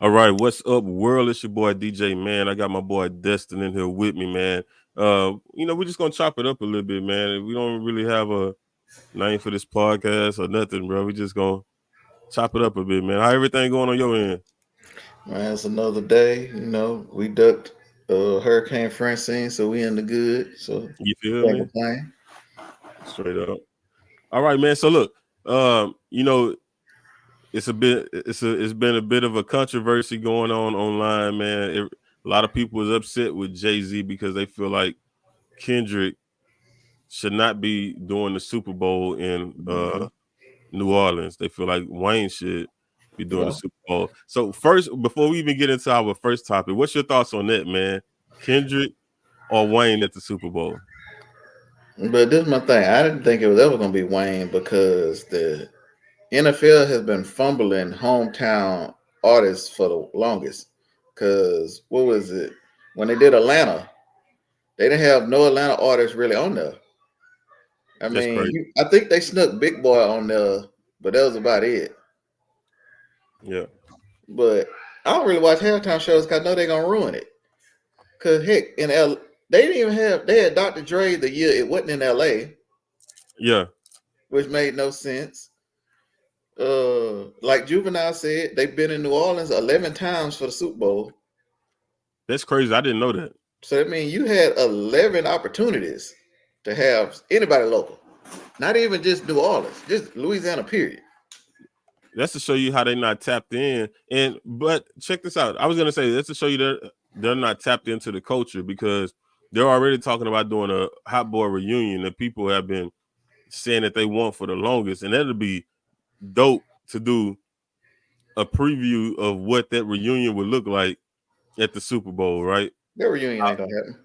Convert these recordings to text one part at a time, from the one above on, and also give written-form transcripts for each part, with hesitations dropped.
All right, what's up, world? It's your boy DJ, man. I got my boy Dustin in here with me, man. We're just gonna chop it up a little bit, man. We don't really have a name for this podcast or nothing, bro. We just gonna chop it up a bit, man. How everything going on your end? Man, it's another day. We ducked Hurricane Francine, so we in the good. So You feel can't me? complain. Straight up. All right, man. So look, it's been a bit of a controversy going on online, man. A lot of people is upset with Jay-Z because they feel like Kendrick should not be doing the Super Bowl in Hmm. New Orleans. They feel like Wayne should be doing the Yeah. Super Bowl. So first, before we even get into our first topic, what's your thoughts on that, man? Kendrick or Wayne at the Super Bowl? But this is my thing. I didn't think it was ever going to be Wayne because the NFL has been fumbling hometown artists for the longest. Because what was it? When they did Atlanta, they didn't have no Atlanta artists really on there. I That's mean, crazy. I think they snuck Big Boy on there, but that was about it. Yeah, But I don't really watch halftime shows because I know they're going to ruin it. Cause heck, in L, they didn't even have. They had Dr. Dre the year it wasn't in L.A., yeah, which made no sense. Like Juvenile said, they've been in New Orleans 11 times for the Super Bowl. that's crazy. I didn't know that. So that means you had 11 opportunities to have anybody local, not even just New Orleans, just Louisiana. Period. That's to show you how they're not tapped in. But check this out. I was gonna say that's to show you that they're not tapped into the culture because they're already talking about doing a hot boy reunion that people have been saying that they want for the longest, and that'll be dope to do a preview of what that reunion would look like at the Super Bowl, right? Their reunion I, ain't gonna happen.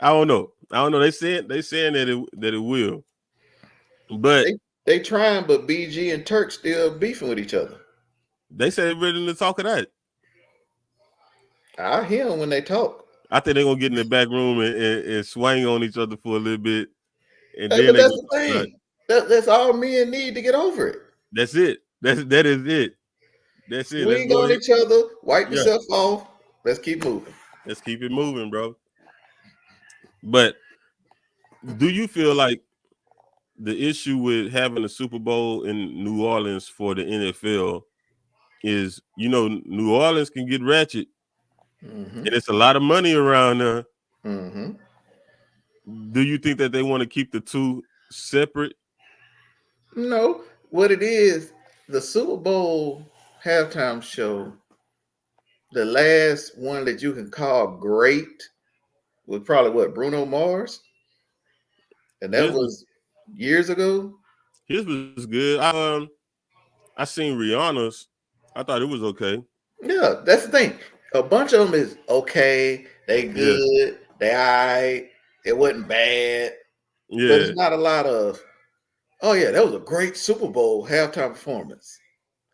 I don't know. I don't know. They saying that it will, but They trying, but BG and Turk still beefing with each other. they said they're ready to talk of that. I hear them when they talk. I think they're gonna get in the back room and swing on each other for a little bit, and Hey, then but they that's gonna the talk about it. thing. That's all men need to get over it. That's it. That is it. That's it. Let's Swing go on ahead. each other, wipe Yeah, yourself off. Let's keep moving. let's keep it moving, bro. But do you feel like the issue with having a Super Bowl in New Orleans for the NFL is, New Orleans can get ratchet, Hmm. and it's a lot of money around there. Hmm. Do you think that they want to keep the two separate? No, what it is, the Super Bowl halftime show, the last one that you can call great was probably what, Bruno Mars? And that His was was years ago. his was good. I seen Rihanna's. I thought it was okay. Yeah, that's the thing. A bunch of them is okay, they Yeah, good, they alright, it wasn't bad, but yeah. it's not a lot of, oh yeah, that was a great Super Bowl halftime performance.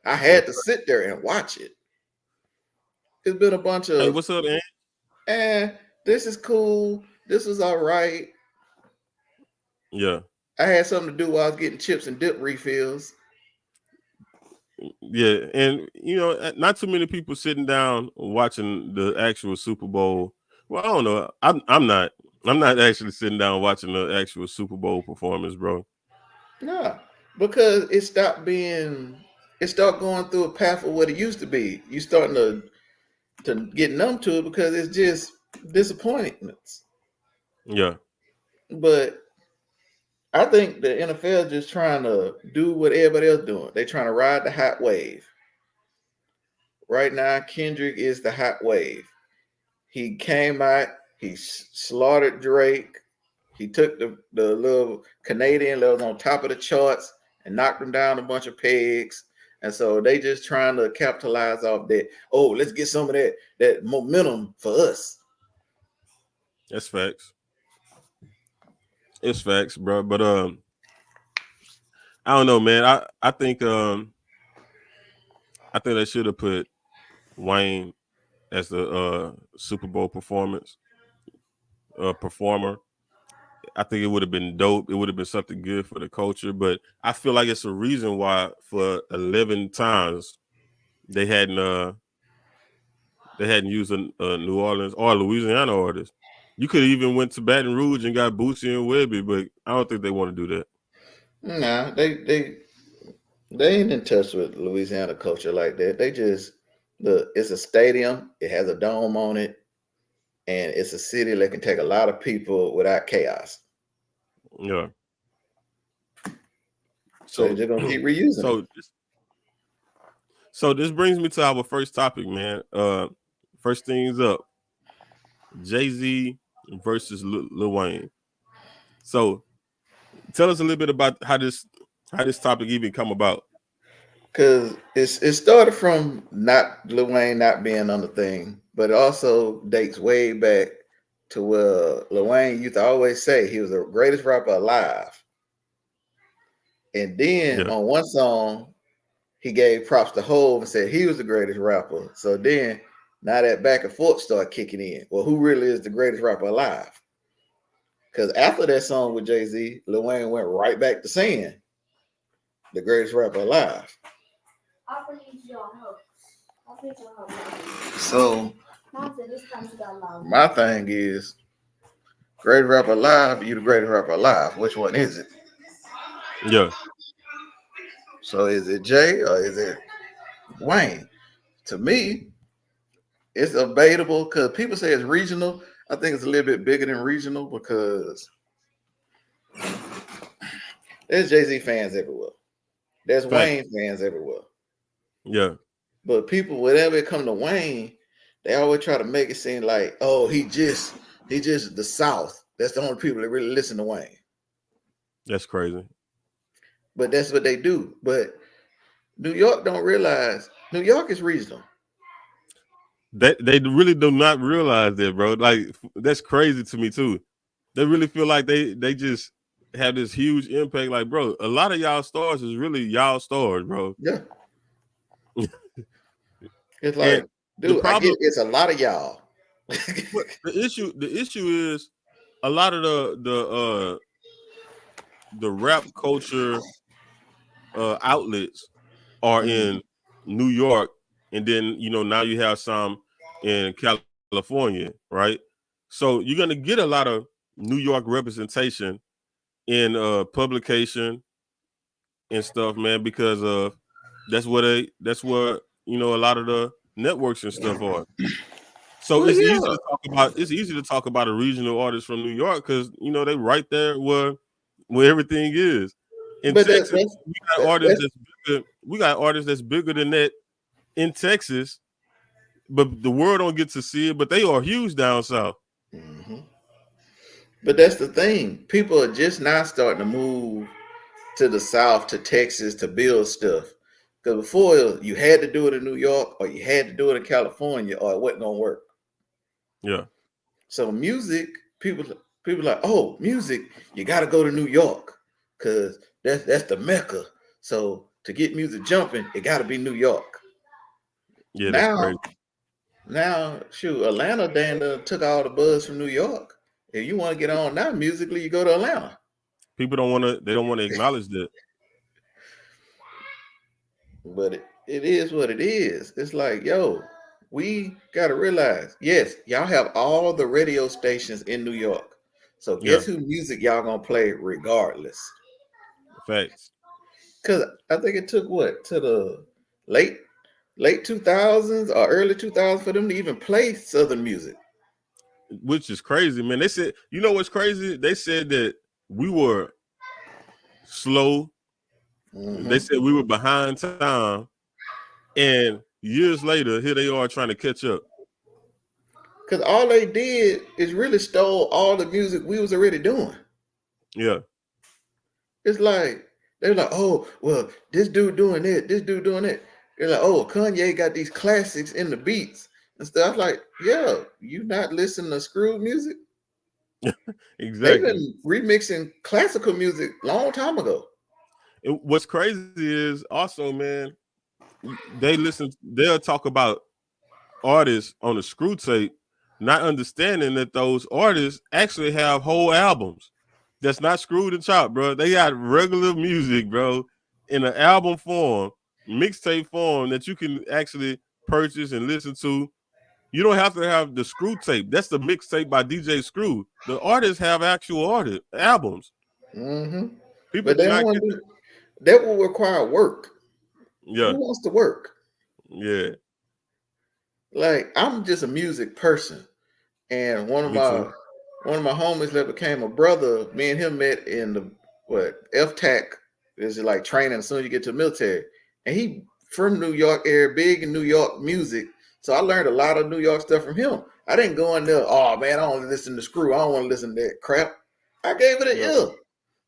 I had That's to right. sit there and watch it. It's been a bunch Hey, of, what's up, man? eh, this is cool. This was all right. Yeah, I had something to do while I was getting chips and dip refills. yeah, and not too many people sitting down watching the actual Super Bowl. Well, I don't know. I'm not actually sitting down watching the actual Super Bowl performance, bro. Nah, because it started going through a path of what it used to be. You starting to get numb to it because it's just disappointments. Yeah, But I think the NFL just trying to do what everybody else doing. They trying to ride the hot wave. Right now, Kendrick is the hot wave. He came out, he slaughtered Drake. He took the little Canadian that was on top of the charts and knocked him down a bunch of pegs. And so they just trying to capitalize off that. Oh, let's get some of that momentum for us. that's facts. It's facts, bro. But I don't know, man. I think they should have put Wayne as the Super Bowl performer. I think it would have been dope. It would have been something good for the culture. But I feel like it's a reason why for 11 times they hadn't they hadn't used a New Orleans or Louisiana artist. You could have even went to Baton Rouge and got Boosie and Webby, but I don't think they want to do that. Nah, they ain't in touch with Louisiana culture like that. They just look. It's a stadium. It has a dome on it, and it's a city that can take a lot of people without chaos. Yeah. So they're So, just gonna keep reusing it. so, so this brings me to our first topic, man. First things up, Jay-Z versus Lil Wayne. So, tell us a little bit about how this topic even come about. Cause it started from not Lil Wayne not being on the thing, but it also dates way back to where Lil Wayne used to always say he was the greatest rapper alive. And then Yeah, on one song, he gave props to Hove and said he was the greatest rapper. So then now that back and forth started kicking in. Well, who really is the greatest rapper alive? Because after that song with Jay-Z, Lil Wayne went right back to saying the greatest rapper alive. So my thing is, greatest rapper alive, you the greatest rapper alive. Which one is it? yeah. So is it Jay or is it Wayne? To me, it's debatable because people say it's regional. I think it's a little bit bigger than regional because there's Jay-Z fans everywhere. There's Fact. Wayne fans everywhere. Yeah, But people, whenever it come to Wayne, they always try to make it seem like, oh, he just the South. That's the only people that really listen to Wayne. that's crazy. But that's what they do. But New York don't realize New York is regional. They really do not realize that, bro. Like that's crazy to me too. They really feel like they just have this huge impact. Like, bro, a lot of y'all stars is really y'all stars, bro. Yeah. It's like, And the dude, I get problem, it's a lot of y'all. the issue is a lot of the rap culture outlets are in New York, and then now you have some in California, right? So you're gonna get a lot of New York representation in publication and stuff, man, because of that's where a lot of the networks and stuff are. So Well, it's yeah. easy to talk about a regional artist from New York because they right there where everything is. In But Texas, that's we got artists that's bigger than that in Texas, but the world don't get to see it. But they are huge down south. mhm. But that's the thing. People are just now starting to move to the South, to Texas, to build stuff. Because before you had to do it in New York, or you had to do it in California, or it wasn't gonna work. Yeah, So music, people like, oh, music, you got to go to New York because that's the mecca. So to get music jumping, it got to be New York. yeah, that's Now, crazy. now, shoot, Atlanta Dan took all the buzz from New York. If you want to get on now musically, you go to Atlanta. People they don't want to acknowledge that. But it is what it is. It's like, yo, we got to realize, yes, y'all have all the radio stations in New York. So Yeah, guess who music y'all gonna play regardless? facts. Because I think it took what to the late 2000s or early 2000s for them to even play Southern music. Which is crazy, man. They said, what's crazy? They said that we were slow. They Because said we were behind time, and years later, here they are trying to catch up. all they did is really stole all the music we was already doing. Yeah, It's like they're like, oh, well, this dude doing it, this dude doing it. They're like, oh, Kanye got these classics in the beats and stuff. Like, yeah, you not listening to screw music? They've exactly. been remixing classical music long time ago. And what's crazy is also, man, they'll talk about artists on a screw tape, not understanding that those artists actually have whole albums that's not screwed and chopped, bro. They got regular music, bro, in an album form, mixtape form that you can actually purchase and listen to. You don't have to have the Screw tape. That's the mixtape by DJ Screw. The artists have actual albums. Mm-hmm. People But do they don't not want get to that. do that will require work. Who Yeah, wants to work? yeah, Like I'm just a music person. And me too. one of my homies that became a brother, me and him met in the FTAC is like training as soon as you get to the military. And he from New York area, big in New York music. So I learned a lot of New York stuff from him. I didn't go in there, oh man, I don't want to listen to Screw. I don't want to listen to that crap. I gave it an Yeah, ear.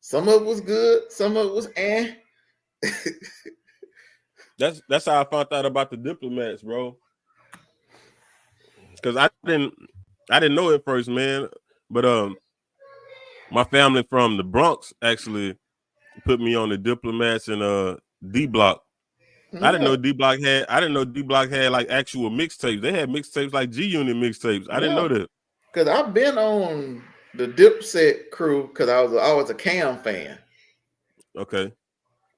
Some of it was good, some of it was eh. that's how I found out about the Diplomats, bro. Because I didn't know it first, man. But my family from the Bronx actually put me on the Diplomats and D Block. Yeah, I didn't know D Block had like actual mixtapes. They had mixtapes like G Unit mixtapes. I didn't yeah. know that. Cause I've been on the Dipset crew because I was always a Cam fan. Okay.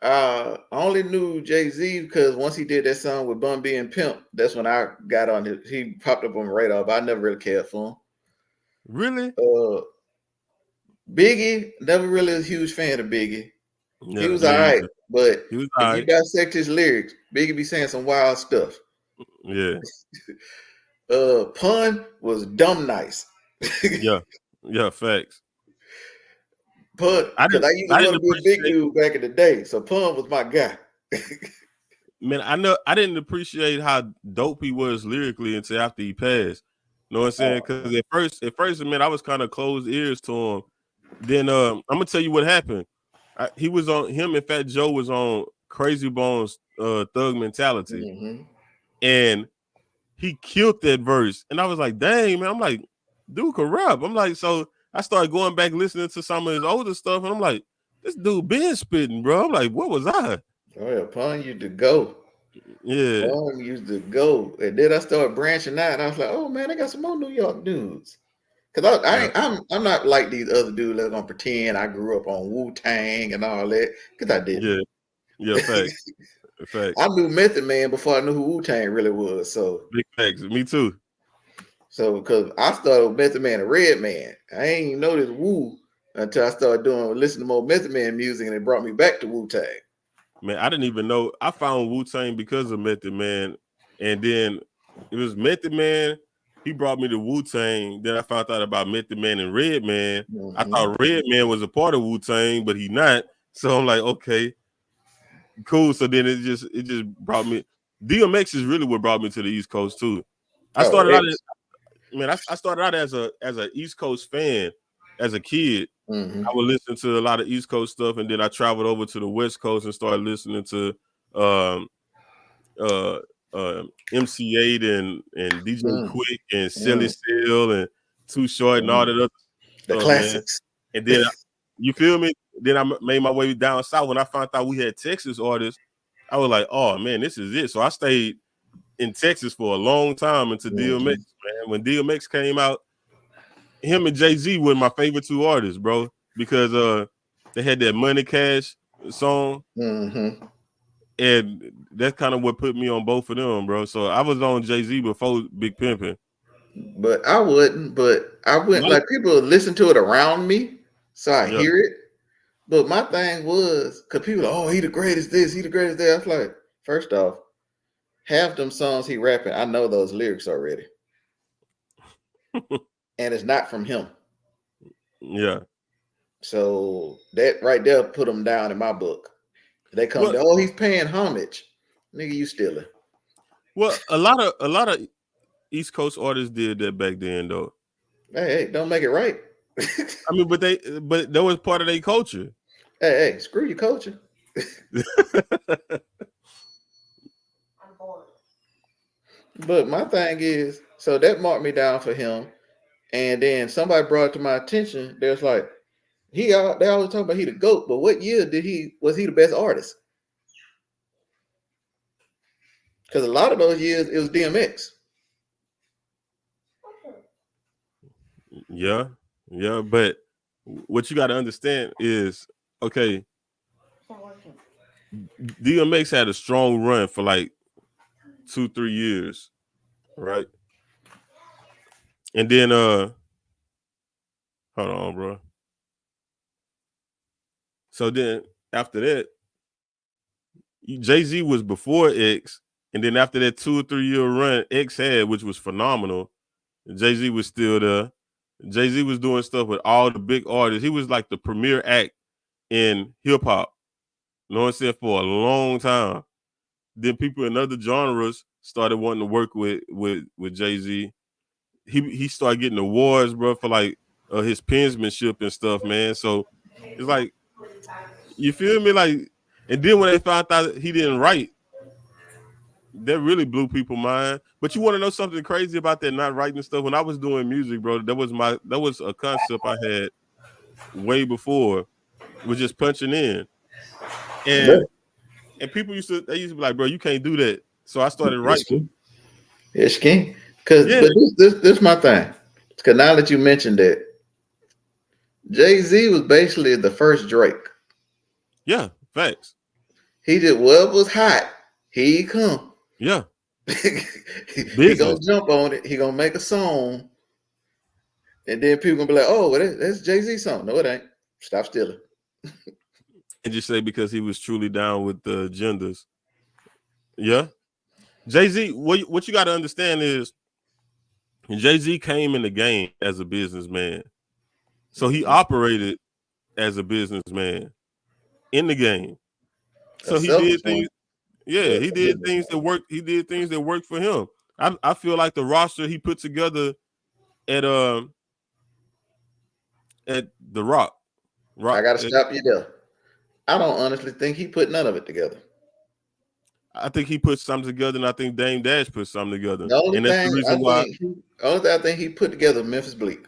I only knew Jay Z because once he did that song with Bun B and Pimp, that's when I got on his. He popped up on my radar, but I never really cared for Really? him. Biggie, never really was a huge fan of Biggie. He Yeah, was me all right, either. but He was all if you right. dissect his lyrics, Biggie be saying some wild stuff. Yeah, Pun was dumb nice. yeah, yeah. Facts. Pun, I because didn't. I used to I want didn't to be a big appreciate. dude back in the day, so Pun was my guy. Man, I know. I didn't appreciate how dope he was lyrically until after he passed. You know what I'm saying? Oh, Because at first, man, I was kind of closed ears to him. Then I'm gonna tell you what happened. He was on him and Fat Joe was on Crazy Bones Thug Mentality, mm-hmm. and he killed that verse. And I was like, dang, man. I'm like, dude could rap. I'm like, so I started going back listening to some of his older stuff, and I'm like, this dude been spitting, bro. I'm like, what was I? Oh yeah, Pun used to go. Yeah, Pun used to go, and then I started branching out, and I was like, oh man, I got some more New York dudes. Cause yeah, I'm not like these other dudes that are gonna pretend I grew up on Wu Tang and all that. Cause I didn't. yeah, yeah. Facts, I facts, knew Method Man before I knew who Wu Tang really was. big facts. Me too. Because I started with Method Man and Red Man. I ain't even know this Wu until I started listening to more Method Man music, and it brought me back to Wu Tang. Man, I didn't even know. I found Wu Tang because of Method Man, and then it was Method Man. He brought me to Wu Tang. Then I found out about Method Man and Red Man. I Mm-hmm. thought Red Man was a part of Wu Tang, but he not. So I'm like, okay, cool. So then it just brought me. DMX is really what brought me to the East Coast too. I Oh, started out X. I started out as a East Coast fan as a kid. Mm-hmm. I would listen to a lot of East Coast stuff, and then I traveled over to the West Coast and started listening to um, uh, MC8 and DJ Mm-hmm. Quick and Silly Mm-hmm. Seal and Too Short and all that other The stuff, man. classics. And then you feel me? Then I made my way down south. When I found out we had Texas artists, I was like, oh man, this is it. So I stayed in Texas for a long time until DMX, Mm-hmm. man. When DMX came out, him and Jay-Z were my favorite two artists, bro, because they had that Money Cash song, Mm-hmm. and that's kind of what put me on both of them, bro. So I was on Jay-Z before Big Pimpin'. But I wouldn't. But I went Like, like people listen to it around me, so I yeah, hear it. But my thing was because people are, oh, he the greatest this, he the greatest that. I was like, first off, half them songs he rapping, I know those lyrics already, and it's not from him. yeah. So that right there put him down in my book. They come Well, to, oh, he's paying homage, nigga, you stealing. well, a lot of East Coast artists did that back then, though. Hey, don't make it right. I mean, but that was part of their culture. Hey, screw your culture. But my thing is, so that marked me down for him. And then somebody brought it to my attention. They was like, they always talk about he the GOAT, but what year was he the best artist? Because a lot of those years it was DMX. Yeah, yeah. But what you got to understand is, okay, DMX had a strong run for like 2-3 years, right? And then hold on, bro. So then after that, Jay-Z was before X, and then after that 2 or 3 year run X had, which was phenomenal, Jay-Z was still there. Jay-Z was doing stuff with all the big artists. He was like the premier act in hip hop. You know what I'm saying? For a long time. Then people in other genres started wanting to work with Jay-Z. He started getting awards, bro, for like his penmanship and stuff, man. So it's like, you feel me? Like, and then when they found out he didn't write, that really blew people's mind. But you want to know something crazy about that not writing stuff? When I was doing music, bro, that was a concept I had way before, was just punching in. And people used to be like, bro, you can't do that. So I started writing. It's king. Cause Yeah, but this my thing. Cause now that you mentioned that, Jay-Z was basically the first Drake. yeah, facts. He did whatever was hot, he come. Yeah, He gonna business. jump on it, he gonna make a song, and then people gonna be like, oh, well, that's Jay-Z song. No, it ain't. Stop stealing. And just say because he was truly down with the agendas. Yeah. Jay-Z, what you got to understand is Jay-Z came in the game as a businessman. So he operated as a businessman in the game. A So he selfish did things. one. Yeah, But he did things that worked. He did things that worked for him. I feel like the roster he put together at the Rock. I Rock. gotta stop you there. I don't honestly think he put none of it together. I think he put something together, and I think Dame Dash put something together. The only And that's the thing reason why I think he put together Memphis Bleak.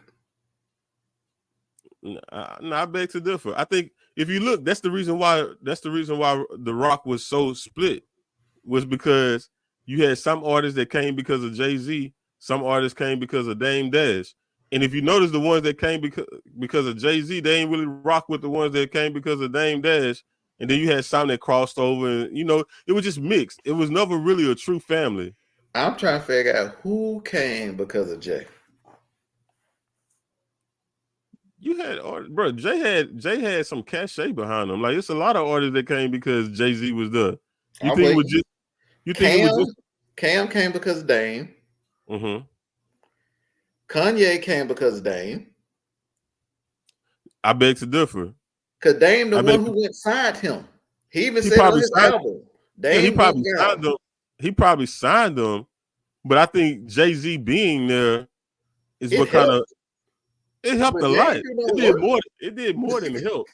I beg to differ. I think if you look, that's the reason why the Rock was so split, was because you had some artists that came because of Jay-Z, some artists came because of Dame Dash. And if you notice, the ones that came because of Jay-Z, they ain't really rock with the ones that came because of Dame Dash. And then you had some that crossed over, and it was just mixed. It was never really a true family. I'm trying to figure out who came because of Jay. You had bro, Jay had some cachet behind him. Like, it's a lot of artists that came because Jay-Z was there. You I'm think it was waiting. just you think it was just Cam came because of Dame. mm-hmm. Kanye came because of Dame. I beg to differ. Cause Dame the I beg one who went signed him. He even he said it on probably his signed album. yeah, he Dame went probably got signed him. them. He probably signed them, but I think Jay-Z being there is It what kind of helped, it helped but a lot. Dame do no work. It did more than help.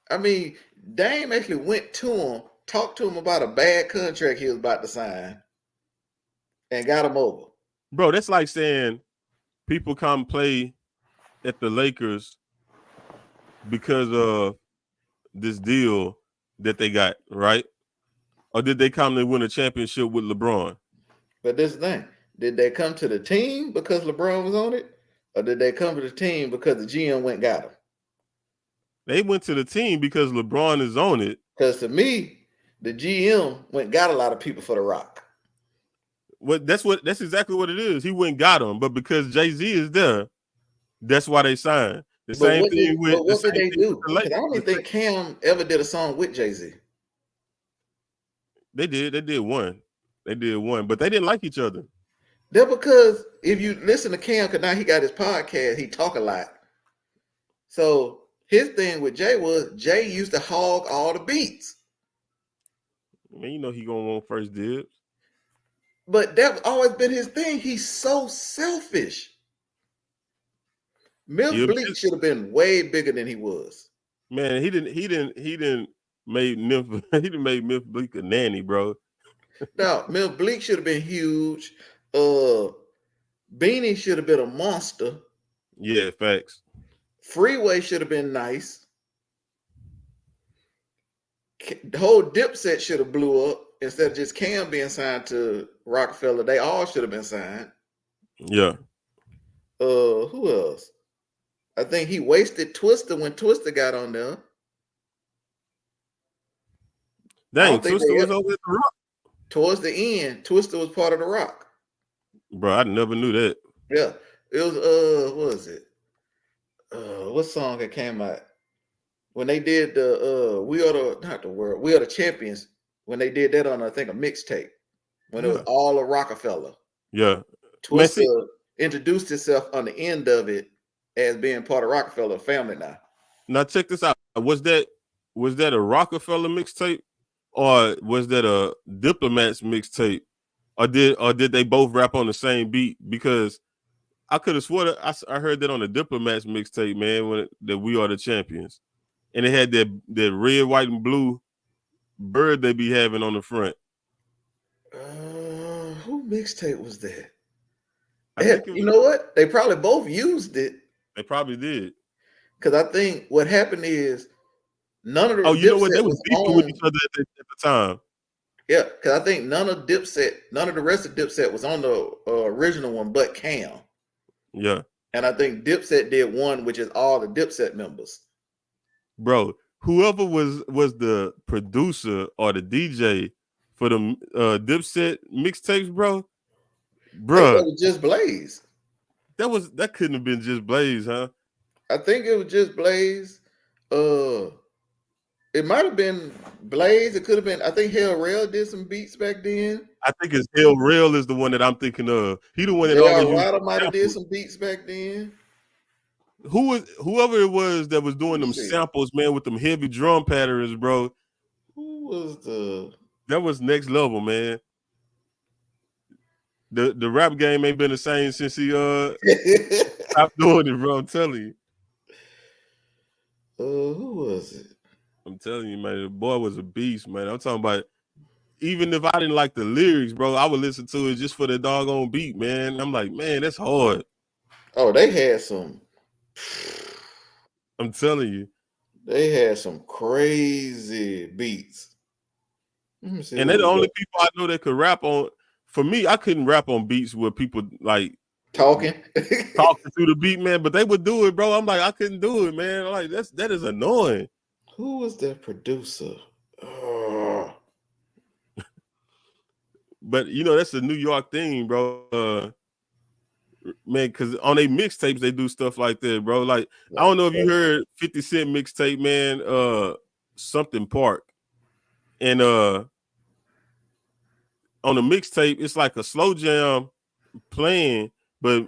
I mean, Dame actually went to him, talked to him about a bad contract he was about to sign, and got him over. Bro, that's like saying people come play at the Lakers because of this deal that they got, right? Or did they come to win a championship with LeBron? But this is the thing. Did they come to the team because LeBron was on it? Or did they come to the team because the GM went and got him? They went to the team because LeBron is on it. Because to me, the GM went and got a lot of people for the Rock. That's exactly what it is. He went and got him, but because Jay-Z is there, that's why they signed. The But same thing with what did they with do? the Because I Lakers. don't even think Cam ever did a song with Jay-Z. They did one. They did one, but they didn't like each other. They're because if you listen to Cam, because now he got his podcast, he talk a lot. So his thing with Jay was Jay used to hog all the beats. I mean, he gonna want first dibs. But that's always been his thing. He's so selfish. Mills Bleak should have been way bigger than he was. Man, he didn't made Myth he didn't make Myth Bleak a nanny, bro. No, Mills Bleak should have been huge. Beanie should have been a monster. Yeah, facts. Freeway should have been nice. The whole Dipset should have blew up instead of just Cam being signed to Rockefeller. They all should have been signed. Yeah. Who else? I think he wasted Twister when Twister got on there. Dang, Twister was over at the Rock. Towards the end, Twister was part of the Rock. Bro, I never knew that. Yeah. It was what was it? What song that came out when they did the We Are the Not the World, We Are the Champions, when they did that on I think a mixtape, when it was Yeah, all of Rockefeller. yeah. Man, see, Twista introduced itself on the end of it as being part of Rockefeller family now. now check this out. Was that a Rockefeller mixtape, or was that a Diplomats mixtape, or did they both rap on the same beat? Because I could have swore that I heard that on the Diplomats mixtape, man. That We Are the Champions, and it had that red, white, and blue bird they be having on the front. Who mixtape was that? I think it You was. know what? They probably both used it They probably did. because I think what happened is none of the Oh, you know what? They Dipset was was beefing with on. each other at the time. Yeah, because I think none of Dipset, none of the rest of Dipset was on the original one, but Cam. Yeah, And I think Dipset did one, which is all the Dipset members. bro. Whoever was the producer or the DJ for the Dipset mixtapes, bro, They thought bruh, it was just Blaze. that couldn't have been just Blaze, huh? I think it was just Blaze. Uh, it might have been Blaze. It could have been. I think Hell Rail did some beats back then. I think it's Hell Rail is the one that I'm thinking of. He the one that always J.R. used Ryder might have did samples. some beats back then. Whoever it was that was Let doing me them see. samples, man, with them heavy drum patterns, bro. Who was the? That was next level, man. The rap game ain't been the same since he stopped doing it, bro. I'm telling you. Who was it? I'm telling you, man. The boy was a beast, man. I'm talking about. Even if I didn't like the lyrics, bro, I would listen to it just for the doggone beat, man. I'm like, man, that's hard. Oh, they had some. I'm telling you. They had some crazy beats. Let me see And who they're the was only that people I know that could rap on. For me, I couldn't rap on beats where people like talking. talking through the beat, man. But they would do it, bro. I'm like, I couldn't do it, man. I'm like, that is annoying. Who was that producer? Oh, But that's a New York thing, bro. Man, because on their mixtapes they do stuff like that, bro. Like I don't know if you heard 50 Cent mixtape, man. Something Park, and on the mixtape it's like a slow jam playing, but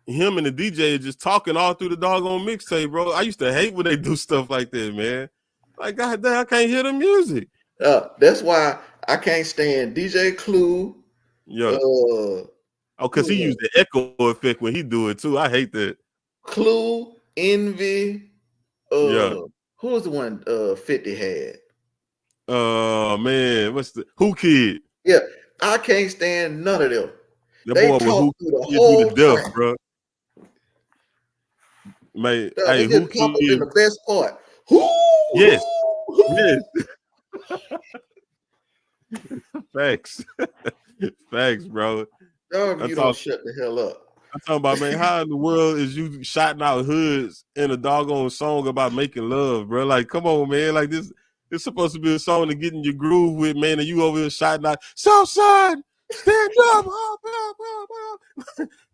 him and the DJ are just talking all through the doggone mixtape, bro. I used to hate when they do stuff like that, man. Like, goddamn, I can't hear the music. that's why I can't stand DJ Clue. Yeah. Uh, Oh, because he who used the echo effect when he do it too. I hate that. Clue, Envy. Yeah. Who was the one 50 had? Man, what's the Who Kid? Yeah, I can't stand none of them. That They boy was talk Who through the Kid do the whole death, track. bro. Man, They hey, Who just pop up in Kid? the best part. Who? Yes, Who? yes. Facts. Facts, bro. Dog, I'm you don't talking shut the hell up. I'm talking about, man, how in the world is you shouting out hoods in a doggone song about making love, bro? Like, come on, man. Like this it's supposed to be a song to get in your groove with, man, and you over here shouting out, Southside, stand up,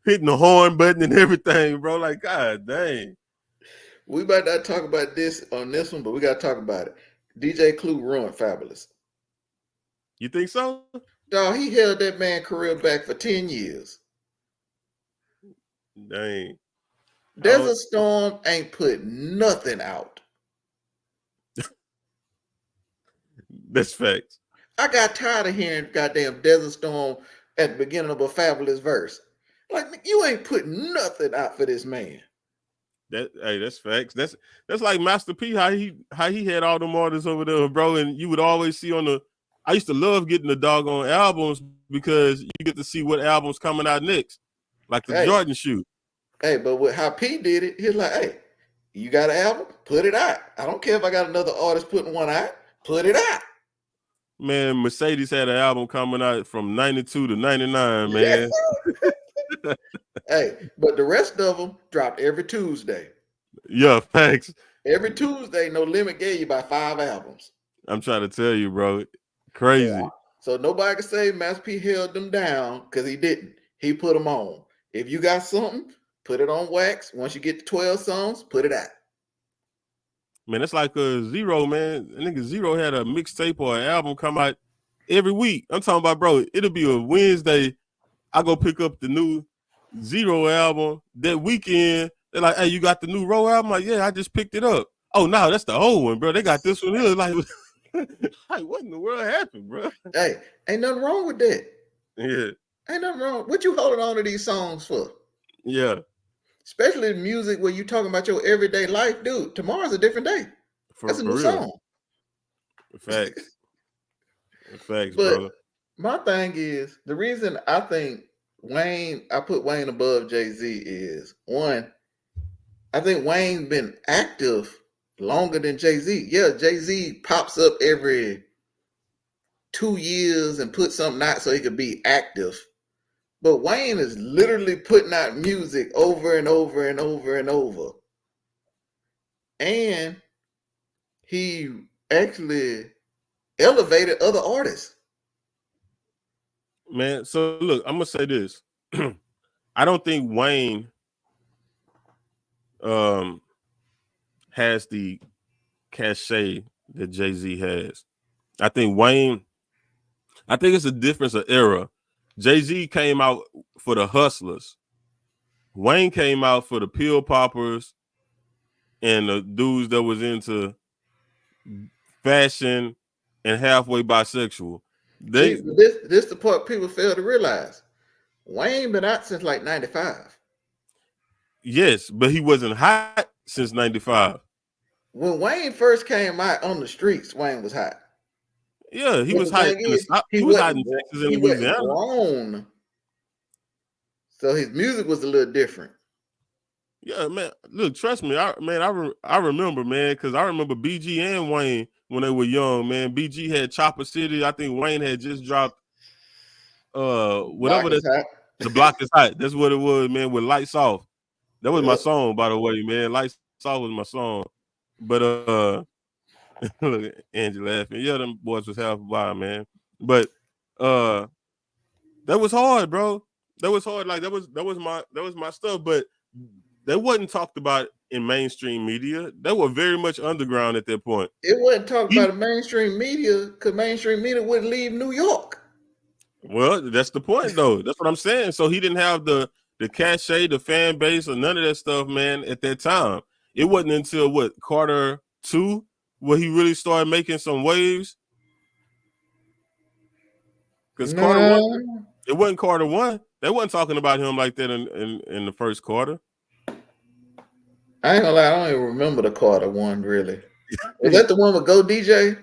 hitting the horn button and everything, bro. Like, god dang. We might not talk about this on this one, but we got to talk about it. DJ Clue ruined Fabulous. You think so? Dog, he held that man career back for 10 years. Dang. Desert Storm ain't put nothing out. That's facts. I got tired of hearing goddamn Desert Storm at the beginning of a Fabulous verse. Like, you ain't putting nothing out for this man. That's facts. That's like Master P, how he had all them artists over there, bro. And you would always see I used to love getting the doggone albums because you get to see what album's coming out next. Like the Hey, Jordan shoe. hey, but with how P did it, he's like, hey, you got an album? Put it out. I don't care if I got another artist putting one out. Put it out. Man, Mercedes had an album coming out from 92 to 99, Yes, man. sir. Hey, but the rest of them dropped every Tuesday. Yeah, facts. Every Tuesday, No Limit gave you about 5 albums. I'm trying to tell you, bro. Crazy. So nobody can say Master P held them down because he didn't. He put them on. If you got something, put it on wax. Once you get to 12 songs, put it out. Man, it's like a Zero, man. A nigga Zero had a mixtape or an album come out every week. I'm talking about, bro, it'll be a Wednesday. I go pick up the new Zero album that weekend. They're like, hey, you got the new Row album? I'm like, yeah, I just picked it up. Oh, no, that's the old one, bro. They got this one here. Like, like what in the world happened, bro? Hey, ain't nothing wrong with that. Yeah. Ain't nothing wrong. What you holding on to these songs for? Yeah. Especially music where you talking about your everyday life, dude. Tomorrow's a different day. That's a new real. song. Facts. Facts, But brother. my thing is, the reason I think I put Wayne above Jay-Z is, one, I think Wayne's been active longer than Jay-Z. Yeah, Jay-Z pops up every 2 years and puts something out so he could be active. But Wayne is literally putting out music over and over and over and over. And he actually elevated other artists. Man, so look, I'm gonna say this. I don't think Wayne has the cachet that Jay-Z has. I think it's a difference of era. Jay-Z came out for the hustlers. Wayne came out for the pill poppers and the dudes that was into fashion and halfway bisexual. See, this the part people fail to realize. Wayne been out since like 95. Yes, but he wasn't hot since 95. When Wayne first came out on the streets, Wayne was hot. Yeah, he But was the hot thing in is, the, he he was hot wasn't in Texas and he wasn't Louisiana. grown. So his music was a little different. Yeah, man. Look, trust me. I remember, man, because I remember BG and Wayne when they were young, man. BG had Chopper City. I think Wayne had just dropped whatever Block is hot. the Block is Hot. That's what it was, man, with Lights Off. That was my Yep. song, by the way, man. Lights Off was my song. But look, Angie laughing. Yeah, them boys was half by, man. But that was hard, bro. That was hard. Like that was my stuff. But they wasn't talked about in mainstream media. They were very much underground at that point. It wasn't talked about in mainstream media because mainstream media wouldn't leave New York. Well, that's the point, though. That's what I'm saying. So he didn't have the cachet, the fan base, or none of that stuff, man, at that time. It wasn't until Carter 2 where he really started making some waves. Because Carter 1, it wasn't Carter 1. They wasn't talking about him like that in the first quarter. I ain't gonna lie, I don't even remember the Carter 1 really. Was that the one with Go DJ?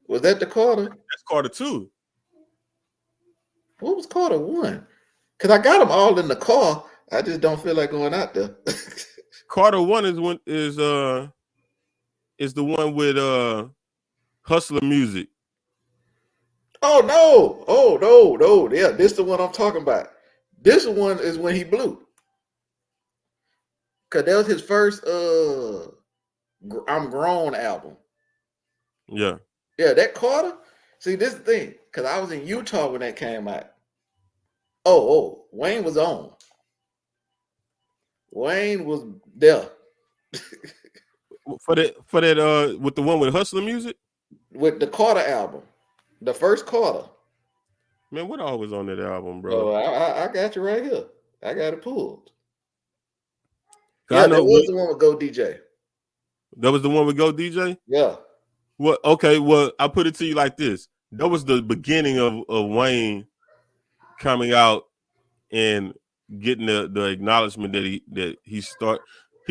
Was that the Carter? That's Carter 2. What was Carter 1? Because I got them all in the car. I just don't feel like going out there. Carter 1 is the one with Hustler Music. Oh no. Yeah, this is the one I'm talking about. This one is when he blew. Cause that was his first I'm Grown album. Yeah. Yeah, that Carter. See, this is the thing, because I was in Utah when that came out. Oh, Wayne was on. Wayne was there. For that with the one with Hustler Music? With the Carter album. The first Carter. Man, what all was on that album, bro? Oh, I got you right here. I got it pulled. Yeah, that was the one with Go DJ. That was the one with Go DJ? Yeah. Well, okay, well, I'll put it to you like this. That was the beginning of Wayne coming out and getting the acknowledgement that he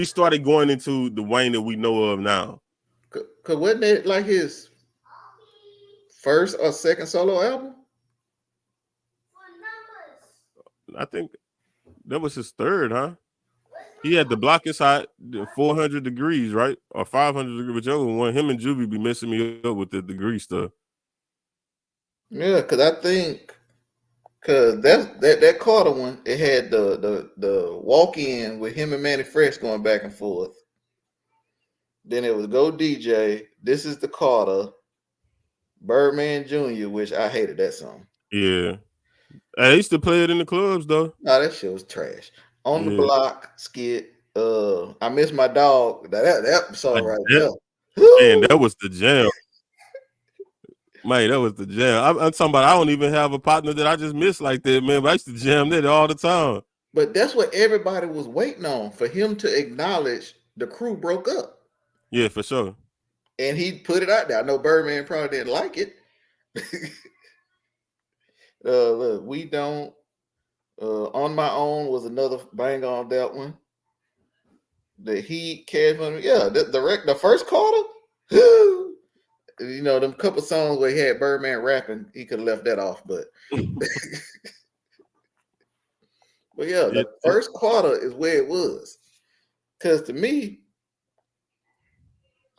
started going into the Wayne that we know of now. Cause wasn't it like his first or second solo album? I think that was his third, huh? He had the Block is Hot, 400 degrees, right? Or 500 degrees, whichever one. Him and Juvie be messing me up with the degree stuff. Yeah, because I think that Carter one, it had the walk in with him and Manny Fresh going back and forth. Then it was Go DJ. This is the Carter. Birdman Jr., which I hated that song. Yeah. I used to play it in the clubs though. No, that shit was trash. On the Yeah. Block skit. I Miss My Dog. That episode Like right that, there. man, that Woo! was the jam. Man, that was the jam. I'm talking about I don't even have a partner that I just miss like that, man. But I used to jam that all the time. But that's what everybody was waiting on, for him to acknowledge the crew broke up. Yeah, for sure. And he put it out there. I know Birdman probably didn't like it. Look, we don't. On My Own was another bang on that one. The Heat, Kevin, yeah, the first quarter. You know, them couple songs where he had Birdman rapping, he could have left that off, but but yeah, It, the first quarter is where it was. Because to me,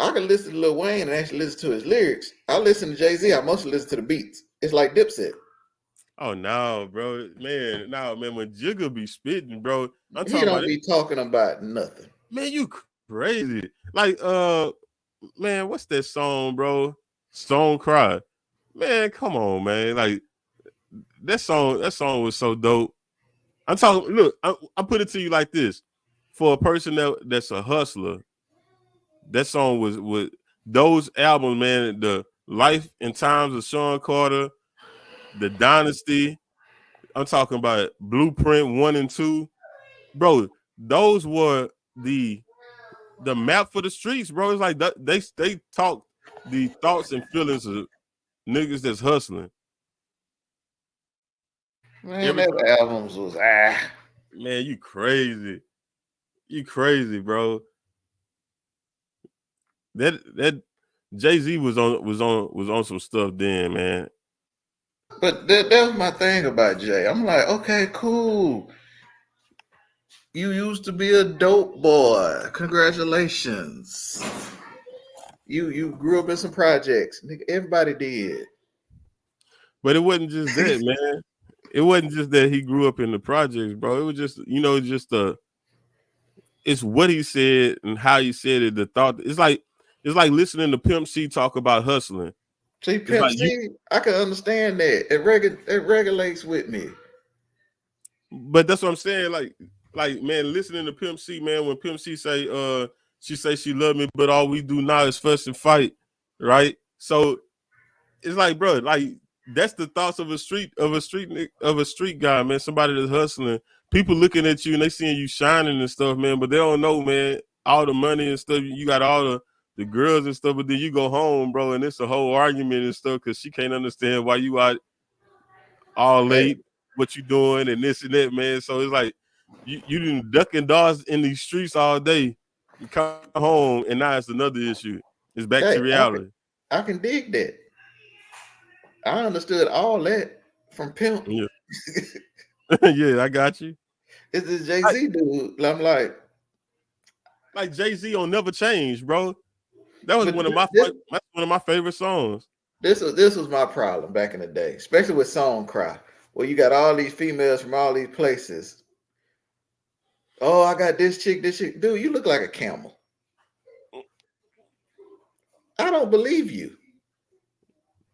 I can listen to Lil Wayne and actually listen to his lyrics. I listen to Jay-Z, I mostly listen to the beats. It's like Dipset. oh no, bro, man, no, man. When Jigga be spitting, bro, I'm He talking don't about it. be talking about nothing. Man, you crazy. Like, man, what's that song, bro? Stone Cry. Man, come on, man. Like that song was so dope. I'm talking. Look, I put it to you like this: for a person that's a hustler, that song was those albums, man. The Life and Times of Sean Carter, the Dynasty. I'm talking about Blueprint 1 and 2, bro. Those were the map for the streets, bro. It's like they talk the thoughts and feelings of niggas that's hustling. Man, Every that albums was man, you crazy, bro. That Jay-Z was on some stuff then, man. But that was my thing about Jay. I'm like, okay, cool. You used to be a dope boy. Congratulations. You grew up in some projects. Nigga, everybody did. But it wasn't just that, man. It wasn't just that he grew up in the projects, bro. It was just, it's what he said and how he said it. The thought. It's like listening to Pimp C talk about hustling. See, It's Pimp like you, C, I can understand that. It regulates with me. but that's what I'm saying. Like man, listening to Pimp C, man. When Pimp C she say she love me, but all we do now is fuss and fight, right? So it's like, bro, like that's the thoughts of a street guy, man. Somebody that's hustling. People looking at you and they seeing you shining and stuff, man. But they don't know, man. All the money and stuff. You got all the girls and stuff. But then you go home, bro, and it's a whole argument and stuff because she can't understand why you out all Hey, late, what you doing, and this and that, man. So it's like you didn't duck and dodge in these streets all day. You come home, and now it's another issue. It's back hey, to reality. I can dig that. I understood all that from Pimp. Yeah, yeah, I got you. It's this Jay Like, Z dude. I'm like Jay-Z on Never Change, bro. That was but one of my this that's one of my favorite songs. this was my problem back in the day, especially with Song Cry, where you got all these females from all these places. Oh, I got this chick, this chick. Dude, you look like a camel. I don't believe you.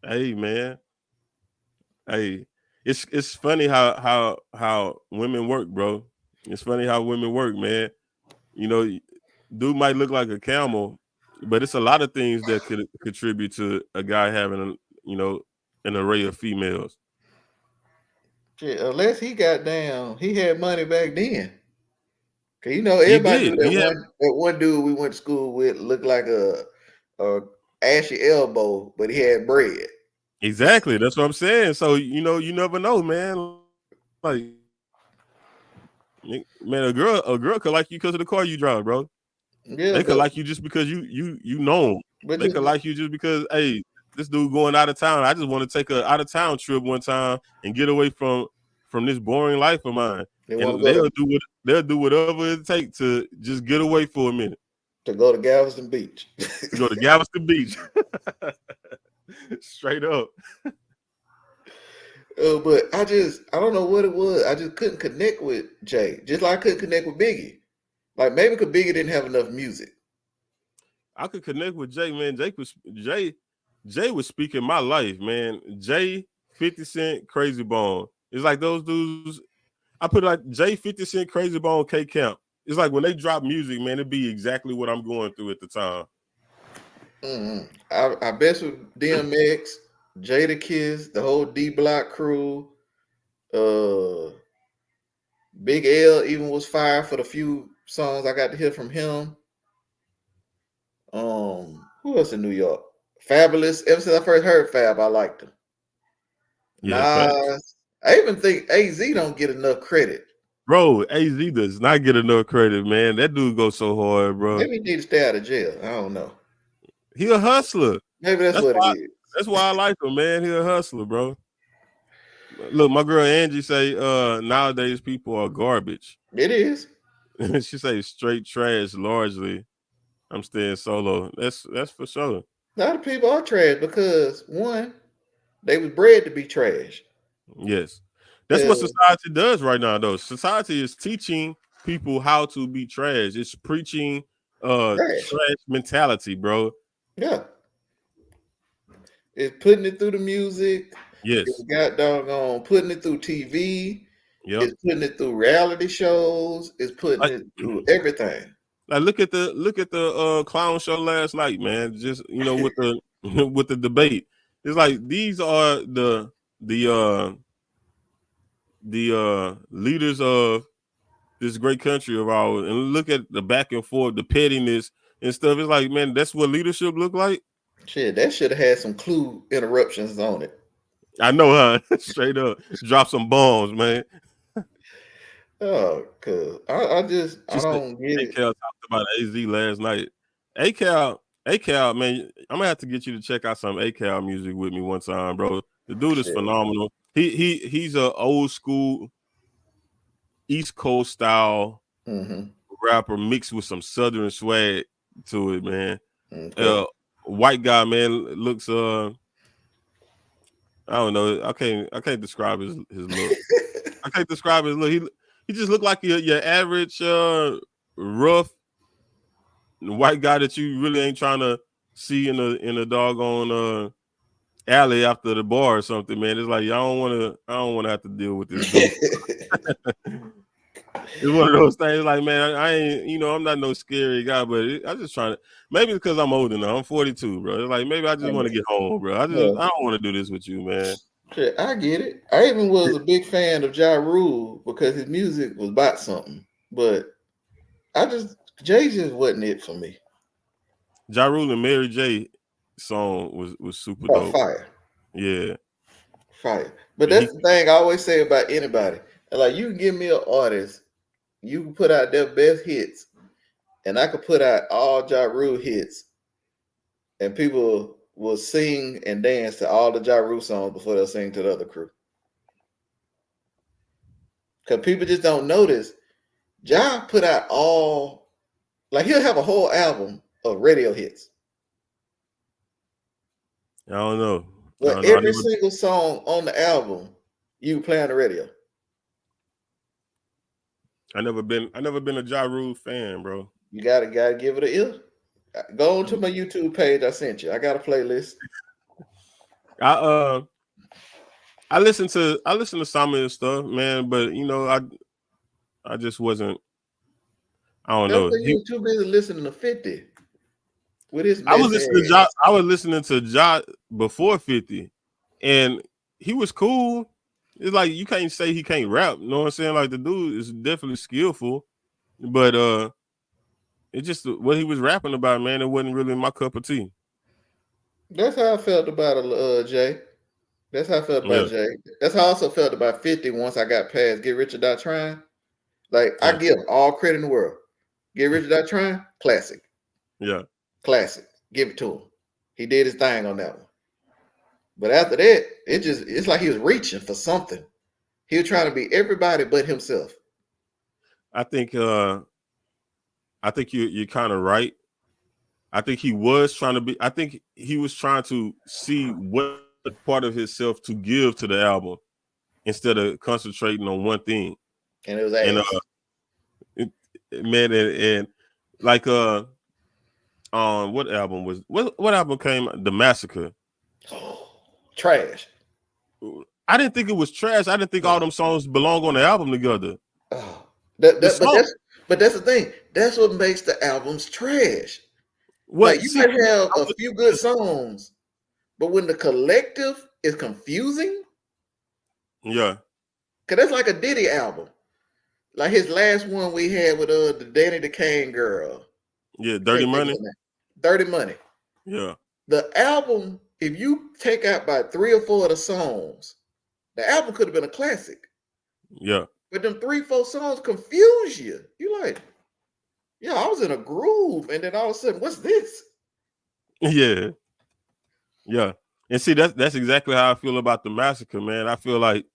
Hey, man. Hey, it's funny how women work, bro. It's funny how women work, man. You know, dude might look like a camel, but it's a lot of things that could contribute to a guy having an array of females. Shit, unless he had money back then. Cause He everybody did. knew He had that one dude we went to school with looked like a ashy elbow, but he had bread. exactly. That's what I'm saying. So you never know, man. Like, man, a girl could like you because of the car you drive, bro. Yeah, They could like you just because you know 'em. but They just could like you just because, hey, this dude going out of town. I just want to take a out of town trip one time and get away from this boring life of mine. they want to And go they'll do whatever it takes to just get away for a minute to Galveston Beach. to go to Galveston Beach. Straight up. But I don't know what it was. I just couldn't connect with Jay, just like I couldn't connect with Biggie. Like maybe because Biggie didn't have enough music. I could connect with Jay, man. Jay was speaking my life, man. Jay, 50 Cent, Crazy Bone. It's like those dudes. I put like J 50 Cent, Crazy Bone, K Camp. It's like when they drop music, man, it be exactly what I'm going through at the time. I best with DMX, Jada Kiss, the whole D Block crew. Uh, Big L even was fire for the few songs I got to hear from him. Who else in New York? Fabulous. Ever since I first heard Fab, I liked him. Yeah, facts. Nas. I even think AZ don't get enough credit. Bro, AZ does not get enough credit, man. That dude goes so hard, bro. Maybe he need to stay out of jail. I don't know. He a hustler. Maybe that's what it is. That's why I like him, man. He a hustler, bro. Look, my girl Angie say nowadays people are garbage. It is. She say straight trash largely. I'm staying solo. That's for sure. A lot of people are trash because one, they was bred to be trash. Yes. That's what society does right now, though. Society is teaching people how to be trash. It's preaching trash mentality, bro. Yeah. It's putting it through the music. Yes. It's got doggone putting it through TV. Yep. It's putting it through reality shows. It's putting it through everything. Like look at the clown show last night, man. Just with the with the debate. It's like these are the leaders of this great country of ours, and look at the back and forth, the pettiness and stuff. It's like, man, that's what leadership look like. Shit, that should have had some clue interruptions on it. I know, huh? Straight up, drop some bombs, man. Oh, cause I don't get it. ACal talked about AZ last night. ACal, man, I'm gonna have to get you to check out some ACal music with me one time, bro. The dude is phenomenal. He's a old school East Coast style rapper mixed with some Southern swag to it, man. Okay. White guy, man, looks I don't know. I can't describe his look. I can't describe his look. He just looked like your average rough white guy that you really ain't trying to see in a doggone alley after the bar or something, man. It's like I don't want to have to deal with this dude. It's one of those things like, man, I ain't, I'm not no scary guy, but I'm just trying to, maybe because I'm older now. I'm 42, bro. It's like, maybe I just want to get home, bro. I don't want to do this with you, man. Shit, I get it. I even was a big fan of Ja Rule because his music was about something, but Jay just wasn't it for me. Ja Rule and Mary J song was super dope. Fire. Yeah. Fire. But that's the thing I always say about anybody. Like, you can give me an artist, you can put out their best hits, and I could put out all Ja Rule hits, and people will sing and dance to all the Ja Rule songs before they'll sing to the other crew. Because people just don't notice. Ja put out he'll have a whole album of radio hits. I don't know. But every single song on the album, you play on the radio. I never been a Ja Rule fan, bro. You gotta give it an ear. Go on to my YouTube page. I sent you. I got a playlist. I listen to some of his stuff, man, but I just wasn't. I don't know. He was too busy listening to 50 with his. I was listening to Ja before 50, and he was cool. It's like you can't say he can't rap. You know what I'm saying? Like the dude is definitely skillful, but it's just what he was rapping about, man. It wasn't really my cup of tea. That's how I felt about Jay. That's how I felt about Jay. That's how I also felt about 50 once I got past Get Rich or Die Trying. Like, I give all credit in the world. Get Rich or Die Trying, classic. Yeah. Classic. Give it to him. He did his thing on that one. But after that, it's like he was reaching for something. He was trying to be everybody but himself. I think you're kind of right. I think he was trying to be. I think he was trying to see what part of himself to give to the album instead of concentrating on one thing. And it was what album came? The Massacre. Trash. I didn't think it was trash. I didn't think all them songs belong on the album together. Oh, The song, but that's the thing. That's what makes the albums trash. Like what? you See, might have a few good songs, but when the collective is confusing, yeah, cause that's like a Diddy album. Like his last one we had with the Danny the Kane girl. yeah, I Dirty can't think of Money, her name. Dirty Money. yeah, The album, if you take out about 3 or 4 of the songs, the album could have been a classic. yeah, But them 3, 4 songs confuse you. You like, yeah, I was in a groove, and then all of a sudden, what's this? yeah, yeah. And see, that's exactly how I feel about the Massacre, man. I feel like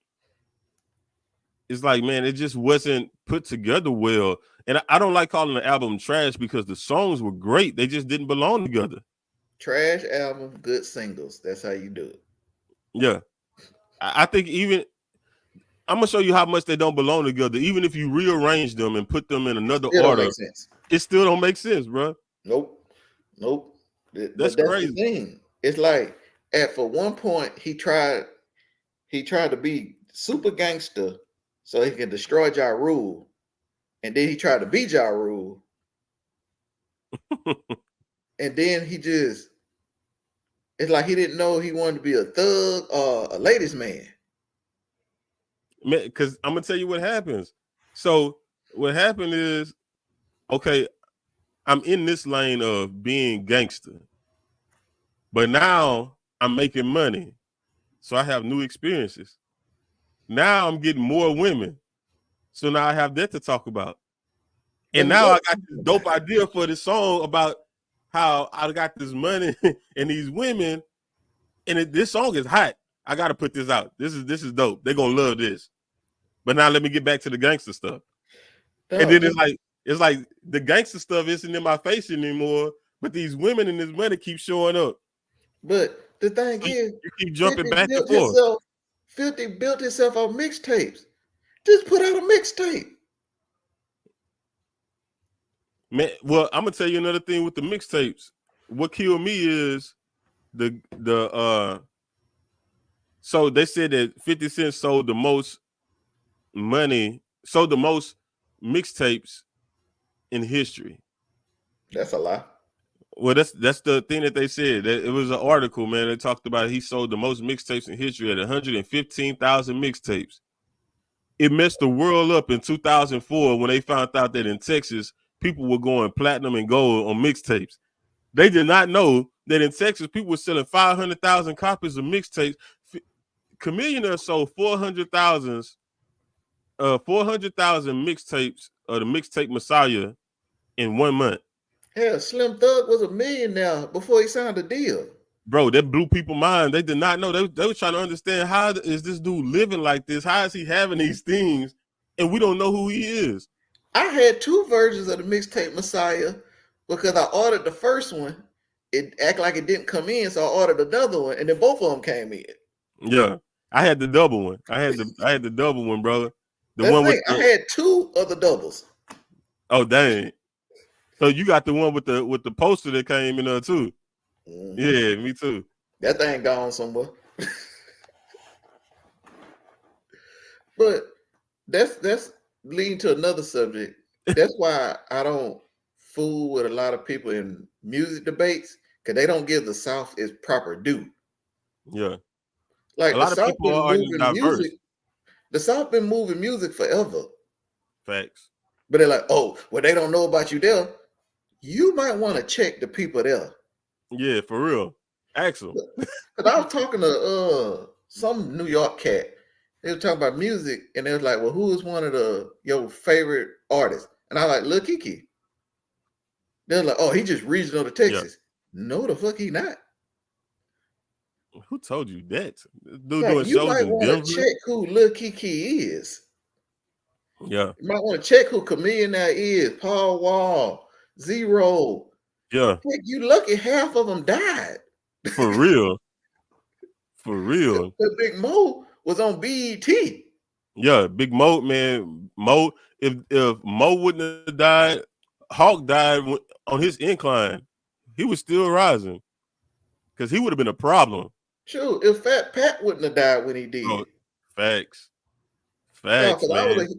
it's like, man, it just wasn't put together well. And I don't like calling the album trash because the songs were great. They just didn't belong together. Trash album, good singles. That's how you do it. Yeah. I think even I'm gonna show you how much they don't belong together. Even if you rearrange them and put them in another It don't order, make sense. it still don't make sense, bro. Nope. Nope. That's But that's the crazy. thing. It's like for one point he tried to be super gangster so he can destroy Ja Rule. And then he tried to be Ja Rule. And then it's like he didn't know he wanted to be a thug or a ladies' man. Man, because I'm gonna tell you what happens. So what happened is, okay, I'm in this lane of being gangster, but now I'm making money, so I have new experiences. Now I'm getting more women, so now I have that to talk about. And now I got this dope idea for this song about how I got this money and these women, and this song is hot. I got to put this out. This is dope. They're gonna love this. But now let me get back to the gangster stuff. And then it's like the gangster stuff isn't in my face anymore, but these women and this money keep showing up. But the thing is, You keep jumping 50 back and built forth. himself. 50 built himself on mixtapes. Just put out a mixtape. Man, well, I'm gonna tell you another thing with the mixtapes. What killed me is so they said that 50 Cent sold the most mixtapes in history. That's a lie. Well, that's the thing that they said. That it was an article, man. They talked about he sold the most mixtapes in history at 115,000 mixtapes. It messed the world up in 2004 when they found out that in Texas, people were going platinum and gold on mixtapes. They did not know that in Texas, people were selling 500,000 copies of mixtapes. Chameleon sold 400,000 mixtapes of the Mixtape Messiah in 1 month. Hell, Slim Thug was a millionaire before he signed a deal. Bro, that blew people's mind. They did not know. They were trying to understand, how is this dude living like this? How is he having these things? And we don't know who he is. I had 2 versions of the Mixtape Messiah because I ordered the first one. It acted like it didn't come in, so I ordered another one, and then both of them came in. Yeah. I had the double one. I had the double one, brother. The That's one the with thing. I had 2 of the doubles. Oh, dang. So you got the one with the poster that came in there too. Mm-hmm. Yeah, me too. That thing gone somewhere. But that's leading to another subject. That's why I don't fool with a lot of people in music debates, because they don't give the South its proper due. Yeah. Like a lot of people are moving music. The South been moving music forever. Facts. But they're like, oh, well, they don't know about you there. You might want to check the people there. Yeah, for real. Ask them. Because I was talking to some New York cat. They were talking about music, and they was like, well, who is one of your favorite artists? And I was like, Lil Keke. They're like, oh, he just regional to Texas. Yeah. No, the fuck he not. Who told you that? Dude like, doing you shows might in want Denver? to check who Lil Keke is. Yeah. You might want to check who Chameleon is, Paul Wall, Zero. Yeah. Heck, you lucky half of them died. For real. For real. But Big Mo was on BET. Yeah, Big Mo, man. Mo, if Mo wouldn't have died, Hawk died on his incline. He was still rising because he would have been a problem. Sure, if Fat Pat wouldn't have died when he did. Facts. No, Facts, because I man. was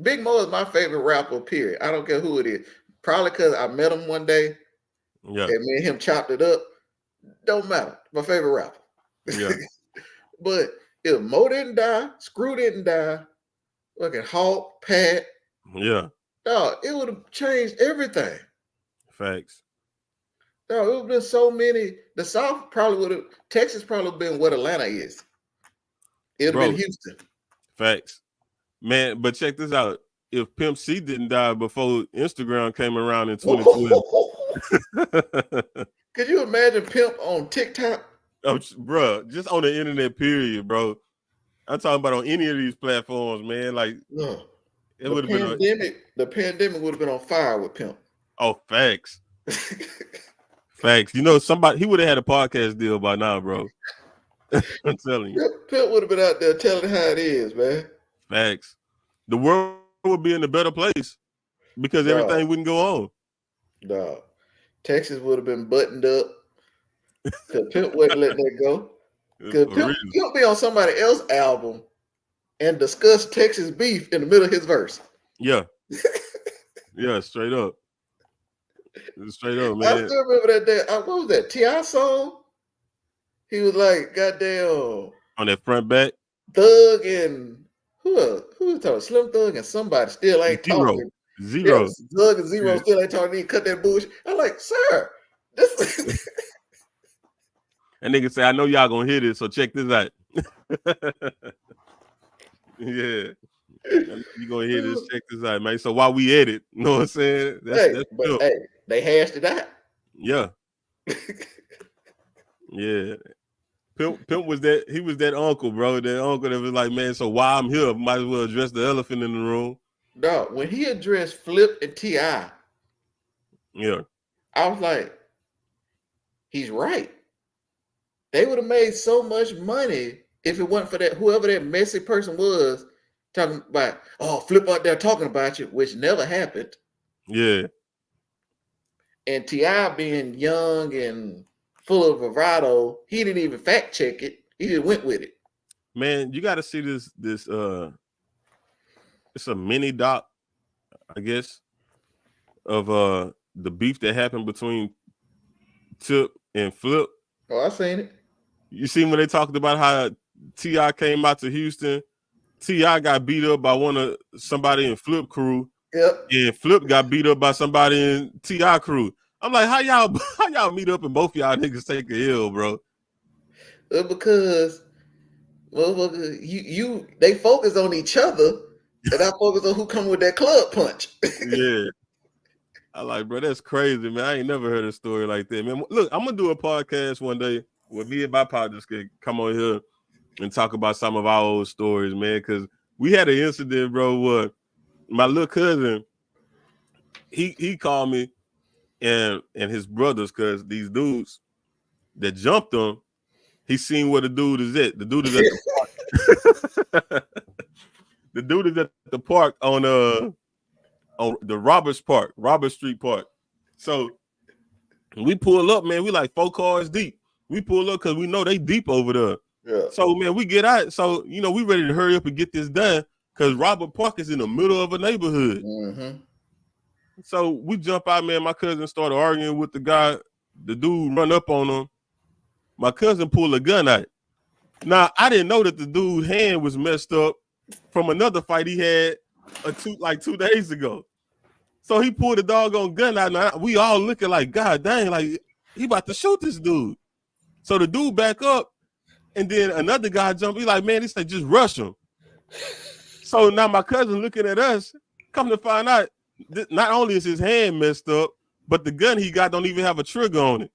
Big Mo is my favorite rapper, period. I don't care who it is. Probably because I met him one day Yeah. and me and him chopped it up. Don't matter. My favorite rapper. Yeah. But if Mo didn't die, Screw didn't die, fucking Hawk, Pat, Yeah. dog, it would have changed everything. Facts. Dog, it would have been so many. The South probably would have, Texas probably would have been what Atlanta is. It would have Bro, been Houston. facts. Man, but check this out. If Pimp C didn't die before Instagram came around in 2012. Could you imagine Pimp on TikTok? Bro, just on the internet, period, bro. I'm talking about on any of these platforms, man. Like No. it would have been The pandemic would have been on fire with Pimp. facts. Facts. You know, somebody he would have had a podcast deal by now, bro. I'm telling you. Pimp would have been out there telling how it is, man. Facts. The world would be in a better place because everything wouldn't go on. Dog. Texas would have been buttoned up. Because Pimp wouldn't let that go. Because Pimp be on somebody else's album and discuss Texas beef in the middle of his verse. Yeah. Yeah, straight up. Straight up, man. I still remember that day. What was that? T.I. song? He was like, goddamn. On that front back? Thug and who else? Who was talking? Slim Thug and somebody still ain't talking. Zero. Yeah, Thug and Zero still ain't talking. He cut that bullshit. I'm like, sir, this. And nigga say, I know y'all gonna hear this, so check this out. Yeah. You gonna hear this, check this out, man. So while we edit, you know what I'm saying? That's they hashed it out. Yeah. Yeah. Pimp was that, he was that uncle, bro. That uncle that was like, man, so while I'm here, might as well address the elephant in the room. Dog, when he addressed Flip and T.I., yeah, I was like, he's right. They would have made so much money if it wasn't for that, whoever that messy person was talking about, oh, Flip out there talking about you, which never happened. Yeah. And T.I. being young and full of bravado, he didn't even fact check it. He just went with it. Man, you got to see this. It's a mini doc, I guess, of the beef that happened between Tip and Flip. Oh, I seen it. You seen when they talked about how T.I. came out to Houston? T.I. got beat up by somebody in Flip crew. Yep. And Flip got beat up by somebody in T.I. crew. I'm like, how y'all meet up and both y'all niggas take a L, bro? Because they focus on each other and I focus on who come with that club punch. Yeah. I like, bro, that's crazy, man. I ain't never heard a story like that, man. Look, I'm gonna do a podcast one day where me and my partners can come on here and talk about some of our old stories, man. Because we had an incident, bro, where my little cousin, he called me and his brothers, because these dudes that jumped him, he seen where the dude is at. The dude is at the park. The dude is at the park on the Robert Street Park. So we pull up, man. We like 4 cars deep. We pull up because we know they deep over there. Yeah. So, man, we get out. So, you know, we ready to hurry up and get this done because Robert Park is in the middle of a neighborhood. Mm-hmm. So we jump out, man. My cousin started arguing with the guy. The dude run up on him. My cousin pulled a gun out. Now, I didn't know that the dude's hand was messed up from another fight he had 2 days ago. So he pulled the doggone gun out. Now we all looking like, God dang, like he about to shoot this dude. So the dude back up, and then another guy jumped. He like, man, he said, just rush him. So now my cousin looking at us, come to find out, not only is his hand messed up, but the gun he got don't even have a trigger on it.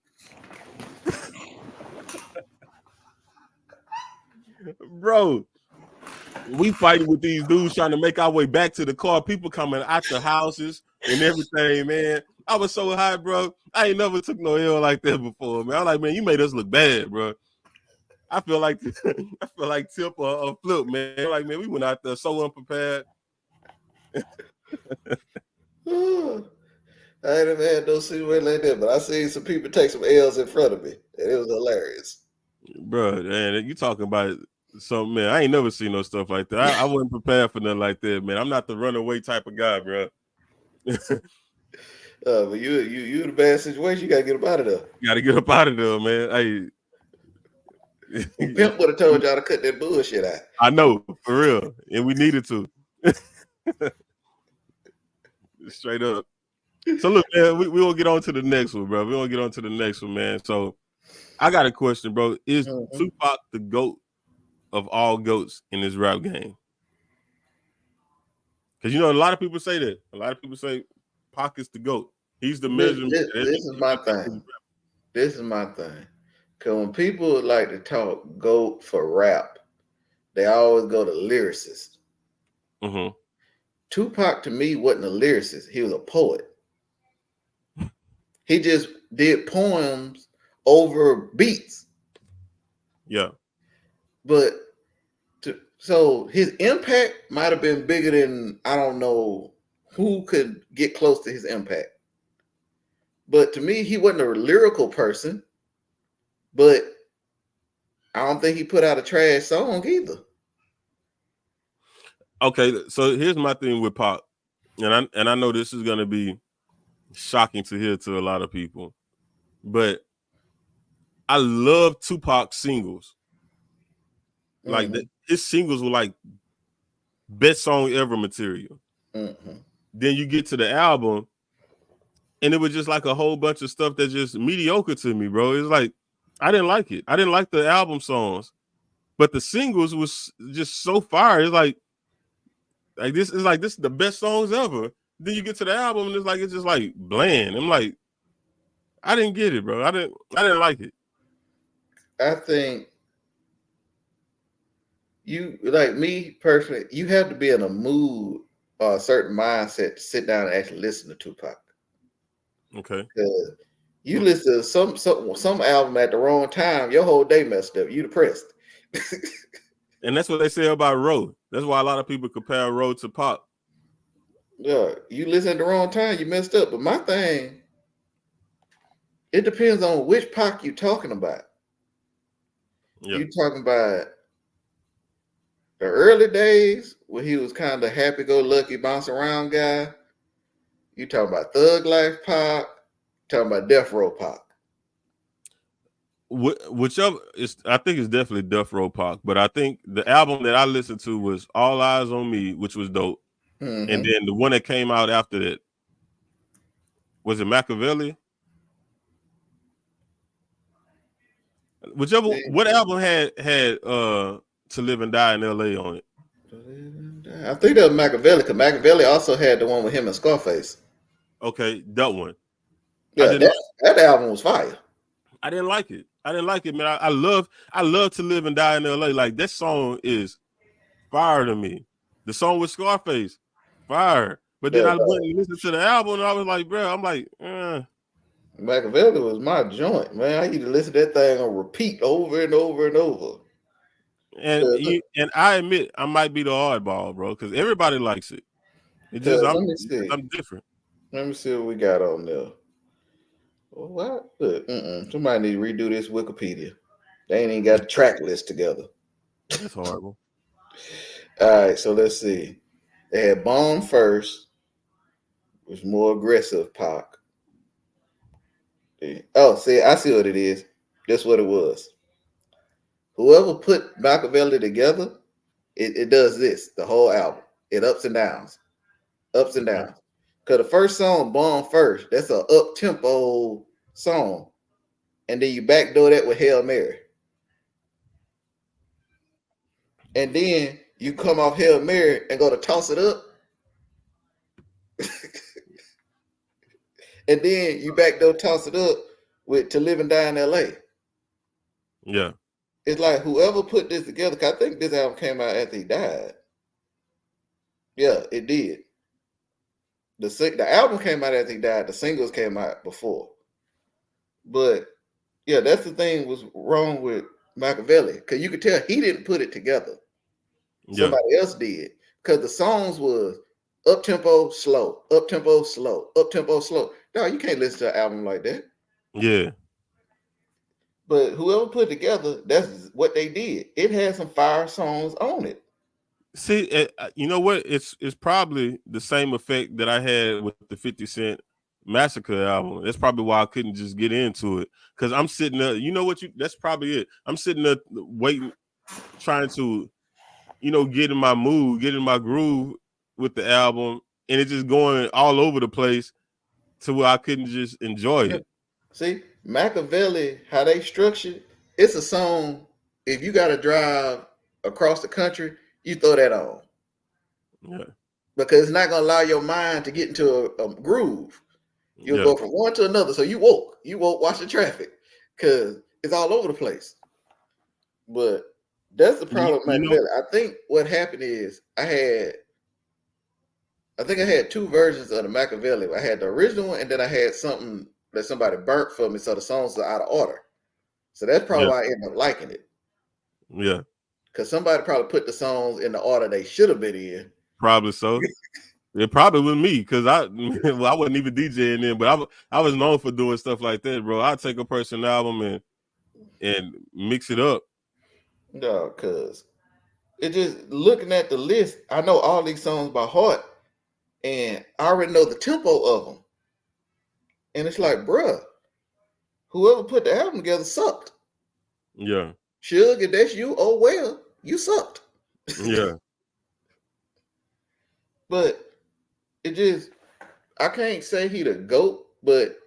Bro, we fighting with these dudes trying to make our way back to the car. People coming out the houses and everything, man. I was so high, bro. I ain't never took no L like that before, man. I'm like, man, you made us look bad, bro. I feel like Tip or Flip, man. Like, man, we went out there so unprepared. I ain't ever had no situation like that, but I seen some people take some L's in front of me, and it was hilarious. Bro, man, you talking about So man, I ain't never seen no stuff like that. I wasn't prepared for nothing like that, man. I'm not the runaway type of guy, bro. But you in a bad situation. You gotta get up out of there. Got to get up out of there, man. Pimp would have told y'all to cut that bullshit out. I know, for real, and we needed to. Straight up. So look, man, we will get on to the next one, bro. We will get on to the next one, man. So I got a question, bro. Is Tupac the GOAT of all GOATs in this rap game? Because you know a lot of people say that. A lot of people say Pac is the GOAT. He's the measurement. This is my thing. This is my thing. Because when people like to talk GOAT for rap, they always go to lyricists. Mm-hmm. Tupac to me wasn't a lyricist. He was a poet. He just did poems over beats. Yeah. But so his impact might have been bigger than, I don't know who could get close to his impact. But to me, he wasn't a lyrical person. But I don't think he put out a trash song either. Okay, so here's my thing with Pac, and I know this is gonna be shocking to hear to a lot of people, but I love Tupac singles. Like his singles were like best song ever material. Then you get to the album, and it was just like a whole bunch of stuff that's just mediocre to me, bro. It's like I didn't like it. I didn't like the album songs, but the singles was just so fire. It's like this is the best songs ever. Then you get to the album, and it's just like bland. I'm like, I didn't get it, bro. I didn't like it. I think you, like me personally, you have to be in a mood or a certain mindset to sit down and actually listen to Tupac. Okay. Because you listen to some album at the wrong time, your whole day messed up. You depressed. And that's what they say about Roe. That's why a lot of people compare Roe to Pac. Yeah, you listen at the wrong time, you messed up. But my thing, it depends on which Pac you talking about. Yeah. You talking about the early days when he was kind of happy-go-lucky, bounce around guy. You talking about Thug Life Pac, talking about Death Row Pac. Whichever is, I think it's definitely Death Row Pac, but I think the album that I listened to was All Eyes on Me, which was dope. And then the one that came out after that, was it Machiavelli? What album had To Live and Die in LA on it? I think that was Machiavelli, because Machiavelli also had the one with him and Scarface. Okay, that one. Yeah, that album was fire. I didn't like it. Man. I love To Live and Die in LA. Like, that song is fire to me. The song with Scarface, fire. But then I went and listened to the album, and I was like, bro, I'm like, Machiavelli was my joint, man. I used to listen to that thing on repeat over and over and over. And I admit I might be the oddball, bro, because everybody likes it. It's just I'm different. Let me see what we got on there. What? Somebody need to redo this Wikipedia. They ain't even got the track list together. That's horrible. All right, so let's see. They had Bone first, was more aggressive Pac. Oh, see, I see what it is. That's what it was. Whoever put Machiavelli together, it does this, the whole album. It ups and downs. Ups and downs. Because the first song, Born First, that's an up-tempo song. And then you backdoor that with Hail Mary. And then you come off Hail Mary and go to Toss It Up. And then you backdoor Toss It Up with To Live and Die in LA. Yeah. It's like whoever put this together, because I think this album came out after he died. Yeah, it did. The album came out after he died. The singles came out before. But yeah, that's the thing was wrong with Machiavelli, because you could tell he didn't put it together. Somebody else did, because the songs was up tempo, slow, up tempo, slow, up tempo, slow. No, you can't listen to an album like that. Yeah. But whoever put together, that's what they did. It had some fire songs on it. See, you know what? It's probably the same effect that I had with the 50 Cent Massacre album. That's probably why I couldn't just get into it. Because I'm sitting there, you know what? That's probably it. I'm sitting there waiting, trying to, get in my mood, get in my groove with the album, and it's just going all over the place to where I couldn't just enjoy it. See, Machiavelli, how they structured, it's a song. If you got to drive across the country, you throw that on. Yeah. Because it's not going to allow your mind to get into a groove. You'll Yeah. go from one to another. So you woke watching traffic because it's all over the place. But that's the problem with Machiavelli. I think what happened is I think I had two versions of the Machiavelli. I had the original one, and then I had something that somebody burnt for me, so the songs are out of order. So that's probably why I ended up liking it. Yeah. Because somebody probably put the songs in the order they should have been in. Probably so. It probably was me because I wasn't even DJing then, but I was known for doing stuff like that, bro. I'd take a person's album and mix it up. No, because it just looking at the list, I know all these songs by heart, and I already know the tempo of them. And it's like, bruh, whoever put the album together sucked. Yeah. Suge, if that's you, oh well, you sucked. Yeah. But it just, I can't say he the GOAT, but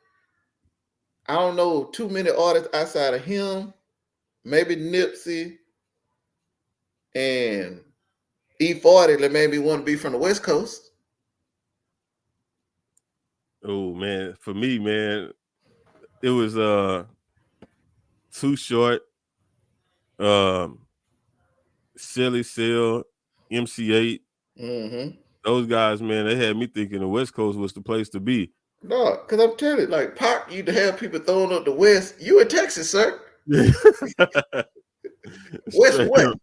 I don't know too many artists outside of him, maybe Nipsey and E40 that made me want to be from the West Coast. Oh man, for me, man, it was Too Short, Silly Seal, MC8. Mm-hmm. Those guys, man, they had me thinking the West Coast was the place to be. No, because I'm telling you, like Pac used to have people throwing up the West. You in Texas, sir? West what?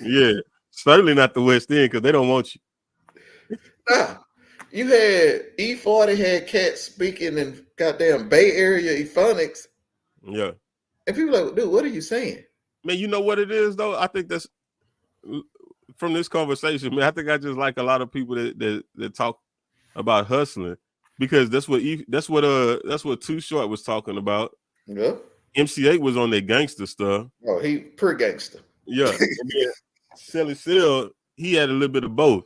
Yeah, certainly not the West End because they don't want you. Nah, you had E40 had cats speaking in goddamn Bay Area Ephonics. Yeah, and people like, dude, what are you saying? Man, you know what it is though. I think that's from this conversation, man. I think I just like a lot of people that talk about hustling because that's what Too Short was talking about. Yeah. MC8 was on that gangster stuff. Oh, he pretty gangster. Yeah. Silly Seal, he had a little bit of both.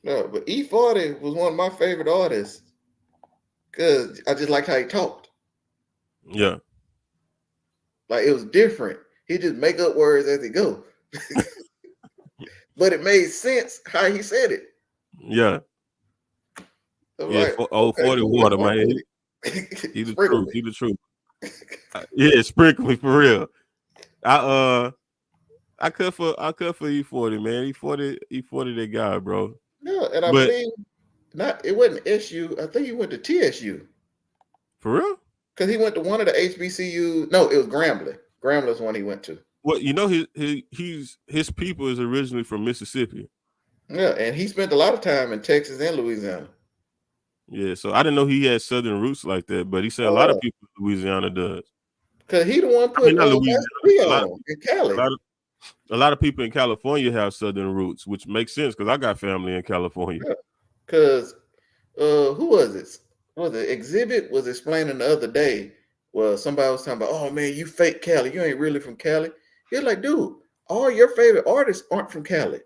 No, but E40 was one of my favorite artists because I just liked how he talked. Yeah. Like it was different. He just make up words as he go. But it made sense how he said it. Yeah. Yeah, like, 40 water, man. He the truth. He the truth. Yeah, sprinkle me for real. I cut for E40, man. E40 that guy, bro. Yeah, and I believe it wasn't SU. I think he went to TSU. For real? Because he went to one of the HBCU. No, it was Grambling. Grambling's one he went to. Well, you know, his people is originally from Mississippi. Yeah, and he spent a lot of time in Texas and Louisiana. Yeah, so I didn't know he had Southern roots like that, but he said a lot of people in Louisiana does. Because he the one put on in Cali. A lot of people in California have Southern roots, which makes sense because I got family in California. Because who was it? Was it Exhibit was explaining the other day? Well, somebody was talking about, oh man, you fake Cali. You ain't really from Cali. He's like, dude, all your favorite artists aren't from Cali.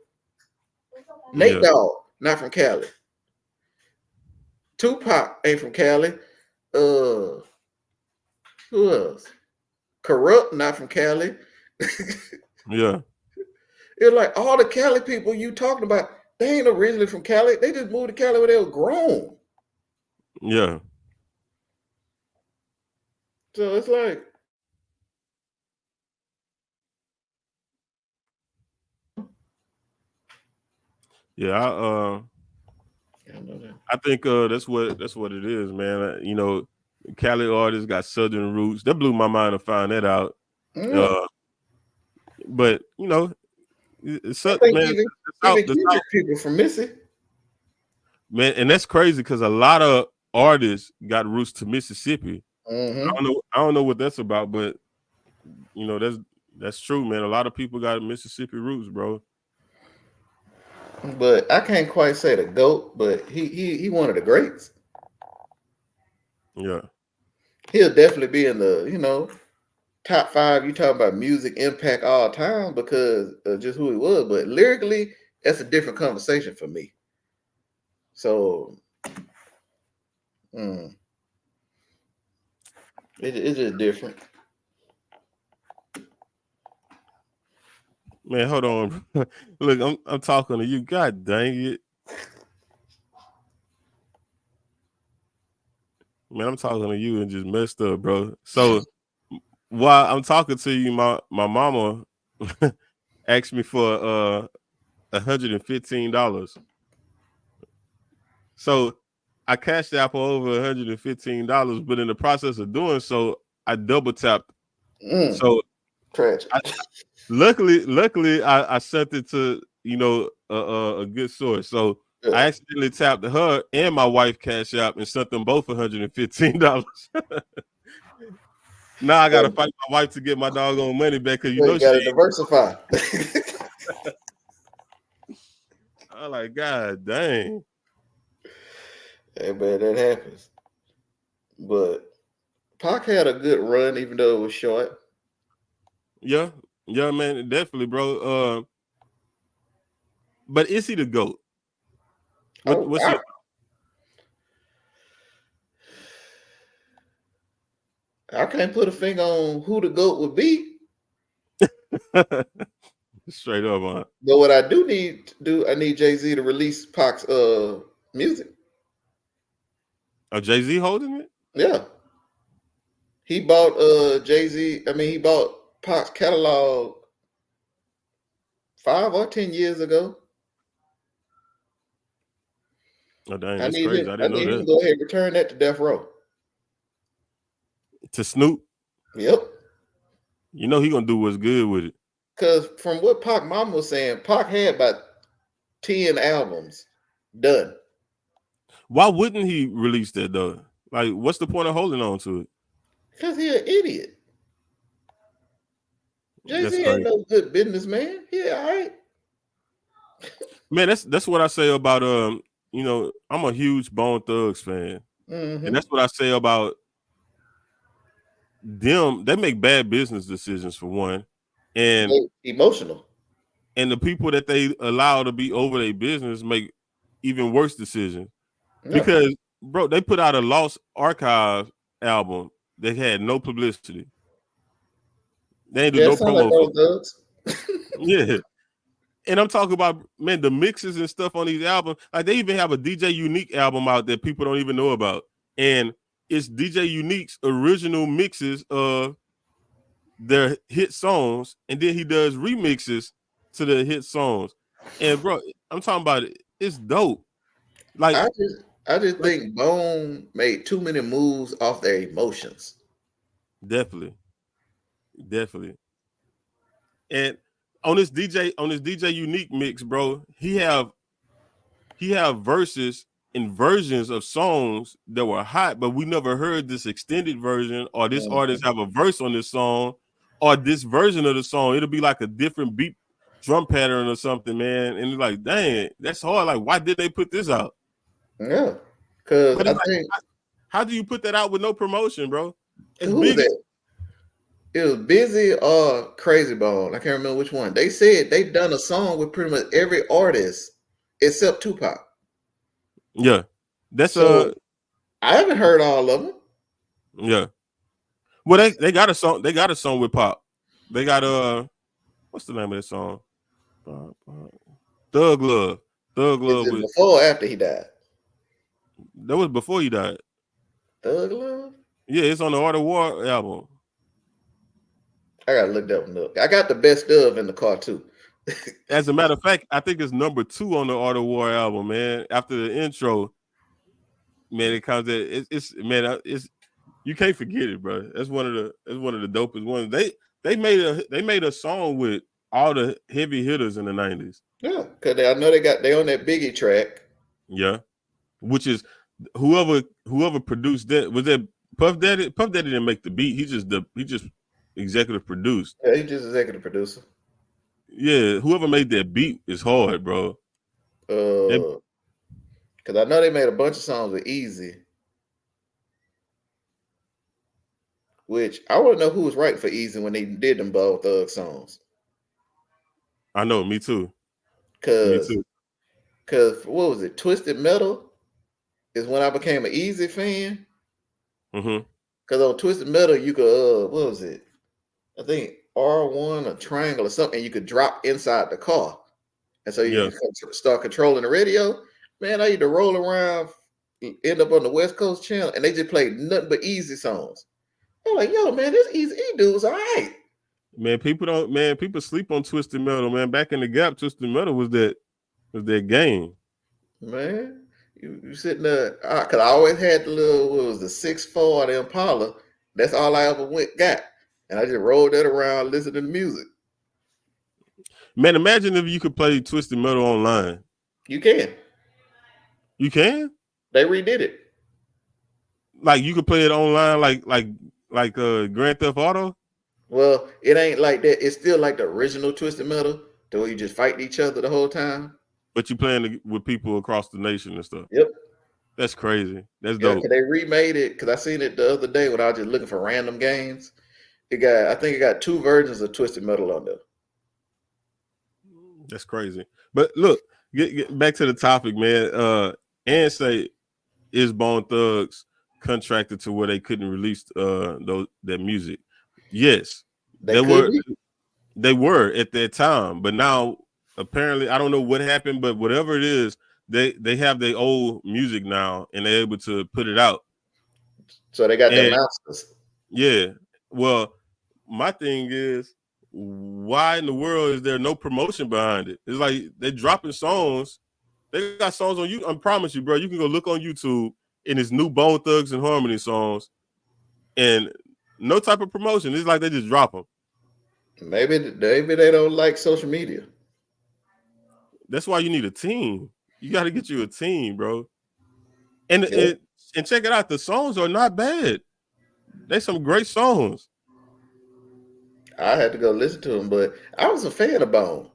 Nate Dogg, not from Cali. Tupac ain't from Cali. Who else? Corrupt, not from Cali. Yeah. It's like all the Cali people you talking about, they ain't originally from Cali. They just moved to Cali when they were grown. Yeah. So it's like, yeah, I think that's what it is, man. You know, Cali artists got Southern roots. That blew my mind to find that out. But you know, it's up, man. Even people from Missy, man, and that's crazy because a lot of artists got roots to Mississippi. Mm-hmm. I don't know what that's about, but you know, that's true, man. A lot of people got Mississippi roots, bro. But I can't quite say the GOAT, but he one of the greats. Yeah. He'll definitely be in the, top five. You talking about music impact all time because of just who he was, but lyrically, that's a different conversation for me. So mm, it's just different. Man, hold on. Look, I'm talking to you. God dang it. Man, I'm talking to you and just messed up, bro. So while I'm talking to you, my mama asked me for $115. So I cashed out for over $115, but in the process of doing so, I double tapped. Mm, So tragic. I, luckily, I sent it to a good source. So Yeah. I accidentally tapped her and my wife cash app and sent them both $115. Now I gotta So fight my wife to get my doggone money back because you she got to ain't. diversify. I'm like, God dang. Hey man, that happens. But Pac had a good run, even though it was short. Yeah, yeah, man, definitely, bro. But is he the GOAT? Oh, What's your I can't put a finger on who the GOAT would be. straight up on? But what I do need to do, I need Jay-Z to release Pac's music. Oh, Jay-Z holding it? Yeah. He bought Jay-Z, I mean he bought Pac's catalog 5 or 10 years ago. Oh, dang, I that's need crazy. him. I I didn't know need him to that. go ahead and return that to Death Row. To Snoop, Yep. you know he gonna do what's good with it. Because from what Pac Mama was saying, Pac had about 10 albums done. Why wouldn't he release that though? Like, what's the point of holding on to it? Because he an idiot. That's Jay-Z ain't crazy, no good businessman. He all right. man. That's what I say about I'm a huge Bone Thugs fan, and Mm-hmm. that's what I say about them. They make bad business decisions for one, and Emotional. the people that they allow to be over their business make even worse decisions. No. Because, bro, they put out a Lost Archive album that had no publicity. They ain't do Yeah, it no sound like promo for. Bone Thugs. Yeah. And I'm talking about, man, the mixes and stuff on these albums. Like, they even have a DJ Unique album out that people don't even know about. And it's DJ Unique's original mixes of their hit songs. And then he does remixes to the hit songs. And, bro, I'm talking about it. It's dope. Like, I just think Bone made too many moves off their emotions. definitely. Definitely. And on this DJ Unique mix, bro, he have verses and versions of songs that were hot, but we never heard this extended version or this artist Mhm. have a verse on this song or this version of the song. It'll be like a different beat drum pattern or something, man. And it's like, dang, that's hard. Like, why did they put this out? Yeah. Because But I it's like, think how do you put that out with no promotion, bro? As who was big as that? It was Busy or Crazy Bone. I can't remember which one. They said they done a song with pretty much every artist except Tupac. yeah. That's So I haven't heard all of them. yeah. Well, they got a song. They got a song with Pop. They got what's the name of that song? Thug Love. Thug Is Love it with before or after he died? that was before he died. Thug Love? Yeah, it's on the Art of War album. I gotta look that one up. I got the best of in the car too. As a matter of fact, I think it's #2 on the Art of War album, man. After the intro, man, it comes at it's man, it's you can't forget it, bro. That's one of the dopest ones. They made a song with all the heavy hitters in the 90s. Yeah, because I know they on that Biggie track. Yeah. Which is whoever produced that, was that Puff Daddy didn't make the beat. He just executive produced. Yeah, he's just executive producer. Yeah, whoever made that beat is hard, bro. That, Because I know they made a bunch of songs with Easy, which I want to know who was writing for Easy when they did them Bone Thug songs. I know, me too. Me Cause, too. cause what was it? Twisted Metal is when I became an Easy fan. Mm-hmm. Cause on Twisted Metal you could what was it? I think R1 or triangle or something. You could drop inside the car, and so you Yeah. could start controlling the radio. Man, I used to roll around, end up on the West Coast channel, and they just played nothing but Easy songs. I'm like, yo, man, this Easy E dude's all right. Man, people sleep on Twisted Metal, man. Back in the Gap, Twisted Metal was that game. Man, you sitting there, because I always had the little, what was the 6'4", the Impala. That's all I ever got. And I just rolled that around listening to music. Man, imagine if you could play Twisted Metal online. You can. You can? They redid it. Like you could play it online like Grand Theft Auto? Well, it ain't like that. It's still like the original Twisted Metal, the way you just fight each other the whole time. But you playing with people across the nation and stuff. Yep. That's crazy. That's Yeah, dope. because they remade it. Because I seen it the other day when I was just looking for random games. I think it got 2 versions of Twisted Metal on there. That's crazy. But look, get back to the topic, man. And say, is Bone Thugs contracted to where they couldn't release that music? Yes, they were at that time, but now apparently I don't know what happened, but whatever it is, they have their old music now and they're able to put it out. So they got their masters. Yeah. Well, my thing is, why in the world is there no promotion behind it? It's like they're dropping songs. They got songs on you. I promise you, bro. You can go look on YouTube and it's new Bone Thugs and Harmony songs, and no type of promotion. It's like they just drop them. Maybe they don't like social media. That's why you need a team. You got to get you a team, bro. And check it out. The songs are not bad. They some great songs. I had to go listen to them, but I was a fan of Bone.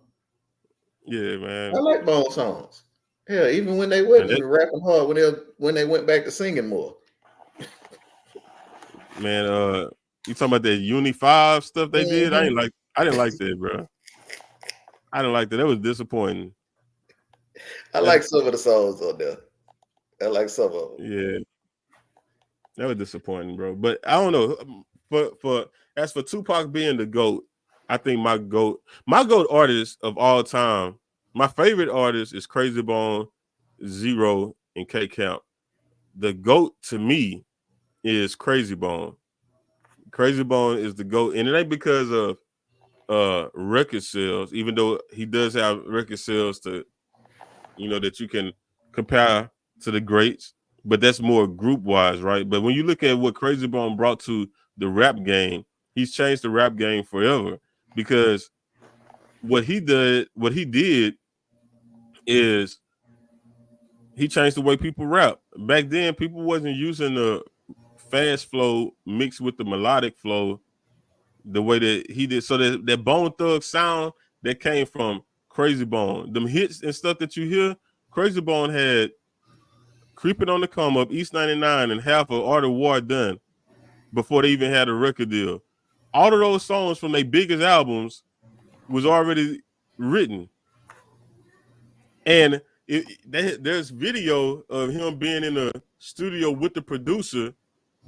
Yeah, man. I like Bone songs. Yeah, even when they wasn't rapping hard, when they went back to singing more. Man, you talking about that Uni 5 stuff they did? I didn't like that, bro. I didn't like that. That was disappointing. I like some of the songs on there. I like some of them. Yeah. That was disappointing, bro. But I don't know. For as for Tupac being the GOAT, I think my GOAT artist of all time, my favorite artist is Crazy Bone, Zero, and K Camp. The GOAT to me is Crazy Bone. Crazy Bone is the GOAT, and it ain't because of record sales, even though he does have record sales to, that you can compare to the greats, but that's more group wise, right? But when you look at what Crazy Bone brought to the rap game, he's changed the rap game forever, because what he did is he changed the way people rap. Back then, people wasn't using the fast flow mixed with the melodic flow the way that he did. So that Bone Thug sound that came from Crazy Bone, them hits and stuff that you hear, Crazy Bone had Creeping on the Come Up, East 99, and half of Art of War done before they even had a record deal. All of those songs from their biggest albums was already written. And there's video of him being in the studio with the producer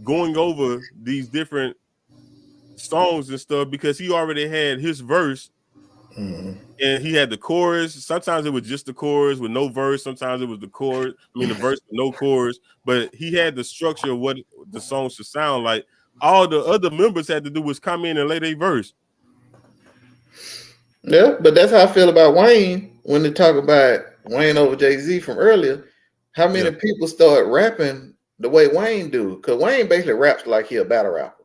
going over these different songs and stuff, because he already had his verse. Mm-hmm. And he had the chorus. Sometimes it was just the chorus with no verse. Sometimes it was the chorus. The verse with no chorus. But he had the structure of what the song should sound like. All the other members had to do was come in and lay their verse. Yeah, but that's how I feel about Wayne when they talk about Wayne over Jay-Z from earlier. How many people start rapping the way Wayne do? Because Wayne basically raps like he a battle rapper.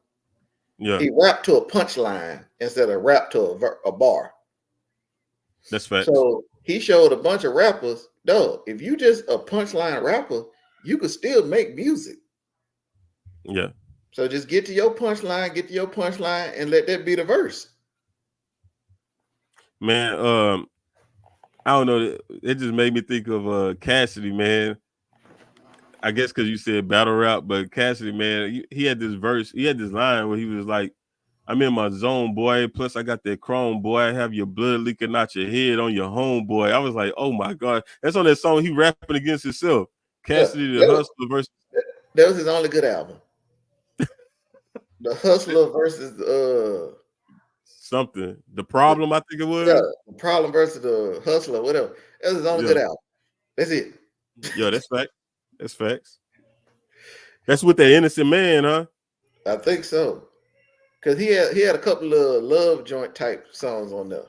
Yeah, he rapped to a punchline instead of rap to a bar. That's fact. So he showed a bunch of rappers, though, if you just a punchline rapper, you could still make music. Yeah. So just get to your punchline, and let that be the verse. Man, I don't know. It just made me think of Cassidy, man. I guess because you said battle rap, but Cassidy, man, he had this verse, he had this line where he was like, "I'm in my zone, boy. Plus, I got that chrome, boy. I have your blood leaking out your head on your homeboy." I was like, "Oh my god, that's on that song he rapping against himself." Yeah, Cassidy the Hustler versus that was his only good album. The Hustler versus something. The Problem, I think it yeah, was. the Problem versus the Hustler, whatever. That was his only Yeah, good album. That's it. yeah, that's fact. That's facts. That's with that Innocent Man, huh? I think so. Cause he had a couple of love joint type songs on there.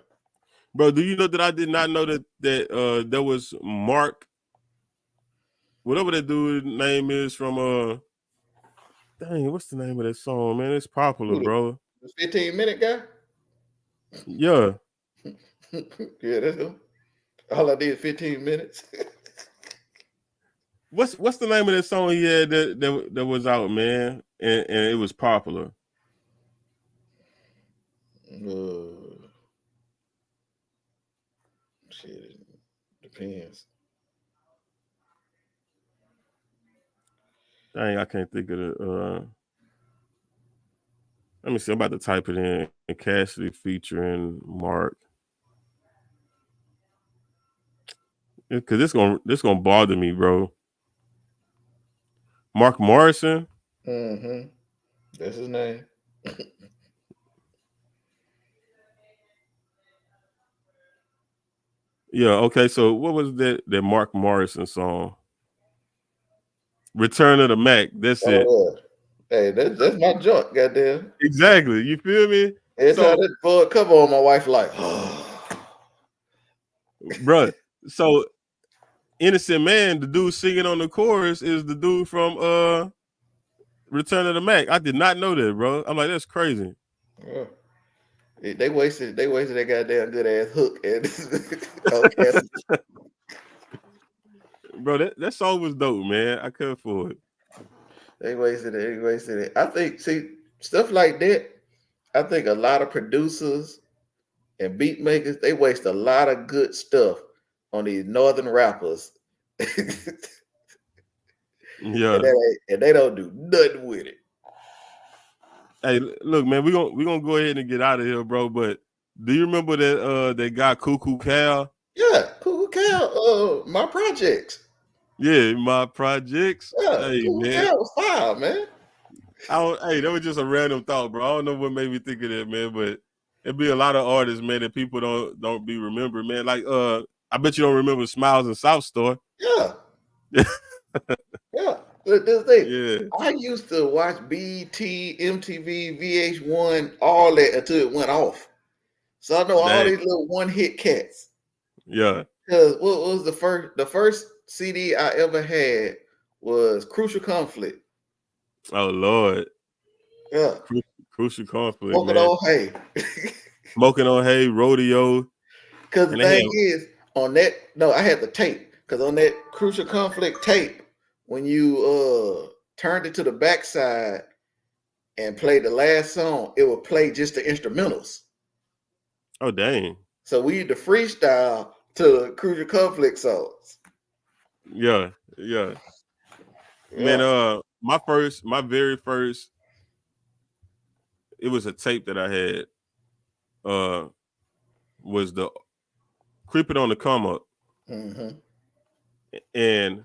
Bro, do you know that I did not know that there was Mark, whatever that dude's name is from dang, what's the name of that song, man? It's popular, Who bro. the 15-minute guy? Yeah. Yeah, that's him. All I did is 15 minutes. What's the name of that song he had that was out, man? And it was popular. Shit, it depends. Dang, I can't think of it. Let me see. I'm about to type it in. Cassidy featuring Mark. Cause this gonna bother me, bro. Mark Morrison. Mm-hmm. That's his name. Yeah, okay. So what was that Mark Morrison song? Return of the Mac. That's it. Oh yeah. Hey, that's my junk, goddamn. Exactly. You feel me? Every time So, that boy cover on, my wife like, bro. So Innocent Man, the dude singing on the chorus is the dude from Return of the Mac. I did not know that, bro. I'm like, that's crazy. yeah. They wasted that goddamn good ass hook and okay. Bro, that song was dope, man. I cut for it. They wasted it. They wasted it. I think stuff like that. I think a lot of producers and beat makers they waste a lot of good stuff on these northern rappers, and Yeah. they don't do nothing with it. Hey, look, man, we gonna go ahead and get out of here, bro. But do you remember that guy Cuckoo Cal? Yeah, Cool Cal, my projects. Yeah, my projects. Yeah, Hey, Cool man. Cal was fire, man. Hey, that was just a random thought, bro. I don't know what made me think of that, man, but it'd be a lot of artists, man, that people don't be remembered, man. Like I bet you don't remember Smiles and South Store. Yeah, yeah. Look, this thing, Yeah, I used to watch BT, MTV, VH1, all that until it went off. So I know all dang, these little one hit cats. yeah. Because what was the first CD I ever had was Crucial Conflict. Oh Lord, Yeah. Crucial Conflict, Smoking man. old hay. Smoking on Hay, Rodeo, Because the and they had thing is, on that, no, I had the tape. Because on that Crucial Conflict tape, when you turned it to the backside and played the last song, it would play just the instrumentals. oh dang, So we used to freestyle to the Crucial Conflict songs. yeah, yeah, man. Yeah. My very first, it was a tape that I had. Was the Creeping on the Come Up, Mm-hmm. and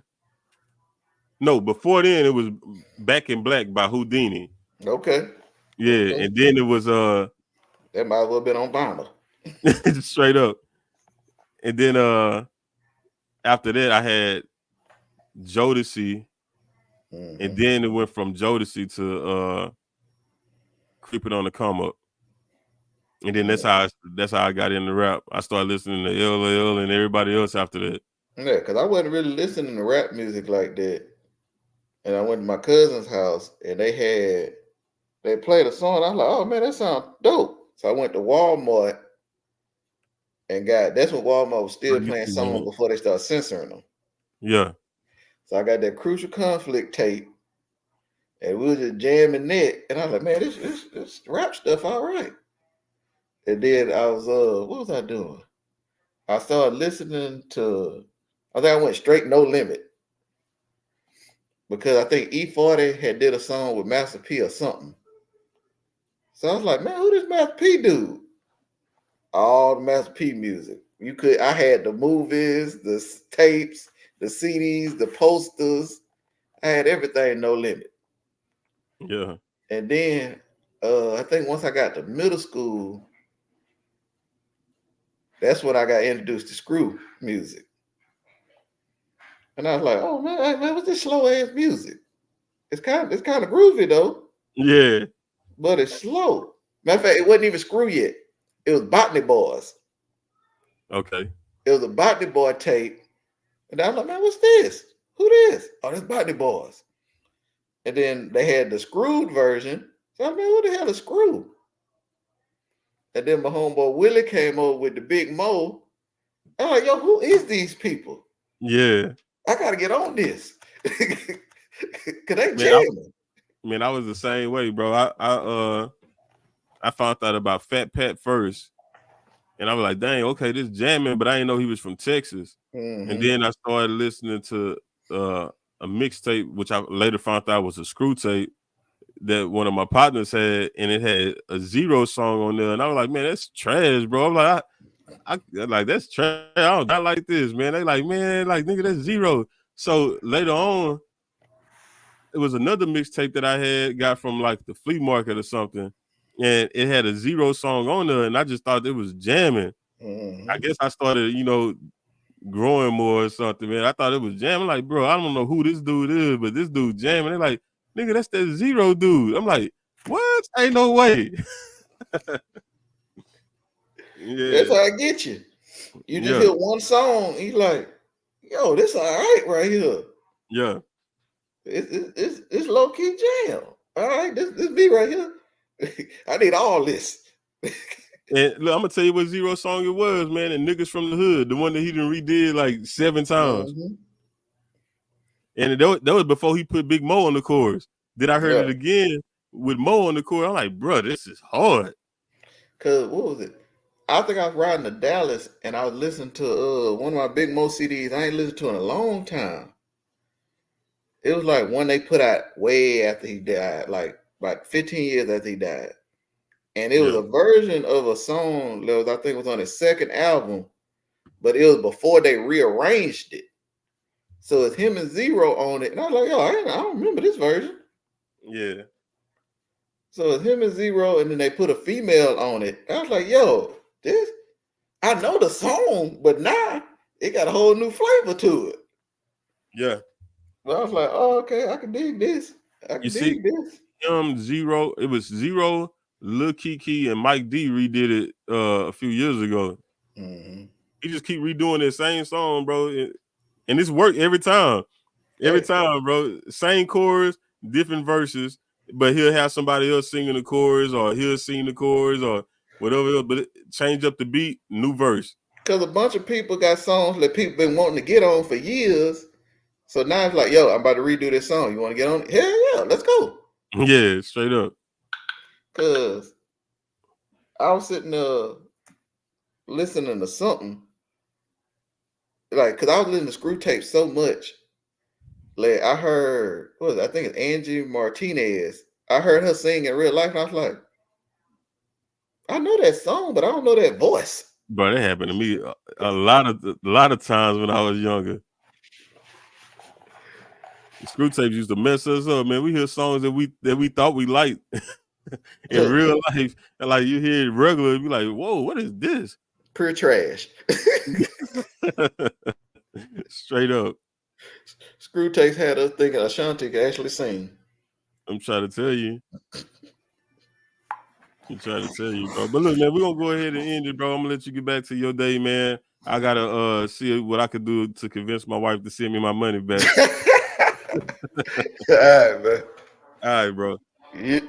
no, before then it was Back in Black by Houdini. Okay. Yeah, Okay. and then it was That might as well have been on vinyl. straight up. And then after that I had Jodeci, and Mm-hmm. then it went from Jodeci to Creeping on the Come Up. And then that's how I got into rap. I started listening to LL and everybody else after that. Yeah, because I wasn't really listening to rap music like that. And I went to my cousin's house and they played a song. I was like, oh man, that sounds dope. So I went to Walmart and that's when Walmart was Oh, still you playing too songs young. before they started censoring them. Yeah. So I got that Crucial Conflict tape And we was just jamming that. And I was like, man, this rap stuff all right. And then I was what was I doing? I started listening to, I think I went straight No Limit. Because I think E40 had did a song with Master P or something. So I was like, man, who this Master P dude? All the Master P music. I had the movies, the tapes, the CDs, the posters. I had everything No Limit. Yeah. And then I think once I got to middle school, that's when I got introduced to screw music. And I was like, oh man, hey, man, what's this slow ass music? It's kind of groovy though. Yeah. But it's slow. Matter of fact, it wasn't even screw yet. It was Botany Boys. Okay. It was a Botany Boy tape. And I was like, man, what's this? Who this? Oh, that's Botany Boys. And then they had the screwed version. So I was like, man, what the hell is screw? And then my homeboy Willie came over with the Big Mo. I'm like, yo, who is these people? Yeah. I gotta get on this. Cause they Man, jamming. I was the same way, bro. I found out about Fat Pat first. And I was like, dang, okay, this jamming, but I didn't know he was from Texas. Mm-hmm. And then I started listening to a mixtape, which I later found out was a screw tape that one of my partners had, and it had a Zero song on there. And I was like, man, that's trash, bro. I'm like, I like, that's trash. I don't like this, man. They like, man, like, nigga, that's Zero. So later on, it was another mixtape that I had got from like the flea market or something. And it had a Zero song on there, and I just thought it was jamming. Mm-hmm. I guess I started, growing more or something, man. I thought it was jamming. Like, bro, I don't know who this dude is, but this dude jamming. They're like, nigga, that's that Zero dude. I'm like, what? Ain't no way. Yeah. That's how I get you. You just hear one song, you like, yo, this all right here. Yeah. It's low key jam. All right, this be right here. I need all this. And look, I'm gonna tell you what Zero song it was, man. And Niggas from the Hood, the one that he done redid like 7 times. Mm-hmm. And that was before he put Big Mo on the chorus. Then I heard it again with Mo on the chorus. I'm like, bro, this is hard. Cause what was it? I think I was riding to Dallas and I was listening to one of my Big Mo CDs I ain't listened to in a long time. It was like one they put out way after he died, like about 15 years after he died. And it was a version of a song that was, I think, was on his second album, but it was before they rearranged it. So it's him and Zero on it. And I was like, yo, I don't remember this version. Yeah. So it's him and Zero, and then they put a female on it. I was like, yo, this, I know the song, but now it got a whole new flavor to it. Yeah. But I was like, oh, okay, I can dig this. This. Zero, it was Zero, Lil Kiki, and Mike D redid it a few years ago. Mm-hmm. He just keep redoing that same song, bro. And it's worked every time. Every time, bro. Same chorus, different verses, but he'll have somebody else singing the chorus, or he'll sing the chorus, or whatever else, but change up the beat, new verse. Because a bunch of people got songs that people been wanting to get on for years. So now it's like, yo, I'm about to redo this song. You want to get on it? Hell yeah, let's go. Yeah, straight up. Because I was sitting there listening to something. Like, because I was listening to screw tape so much. Like, I heard, I think it's Angie Martinez. I heard her sing in real life, and I was like, I know that song, but I don't know that voice. Bro, that happened to me a lot of times when I was younger. The screw tapes used to mess us up, man. We hear songs that we thought we liked in real life, and like you hear it regular, you be like, whoa, what is this? Pure trash. Straight up. Screw tapes had us thinking Ashanti could actually sing. I'm trying to tell you. Bro. But look, man, we're gonna go ahead and end it, bro. I'm gonna let you get back to your day, man. I gotta see what I could do to convince my wife to send me my money back. All right, man. All right, bro. Yeah.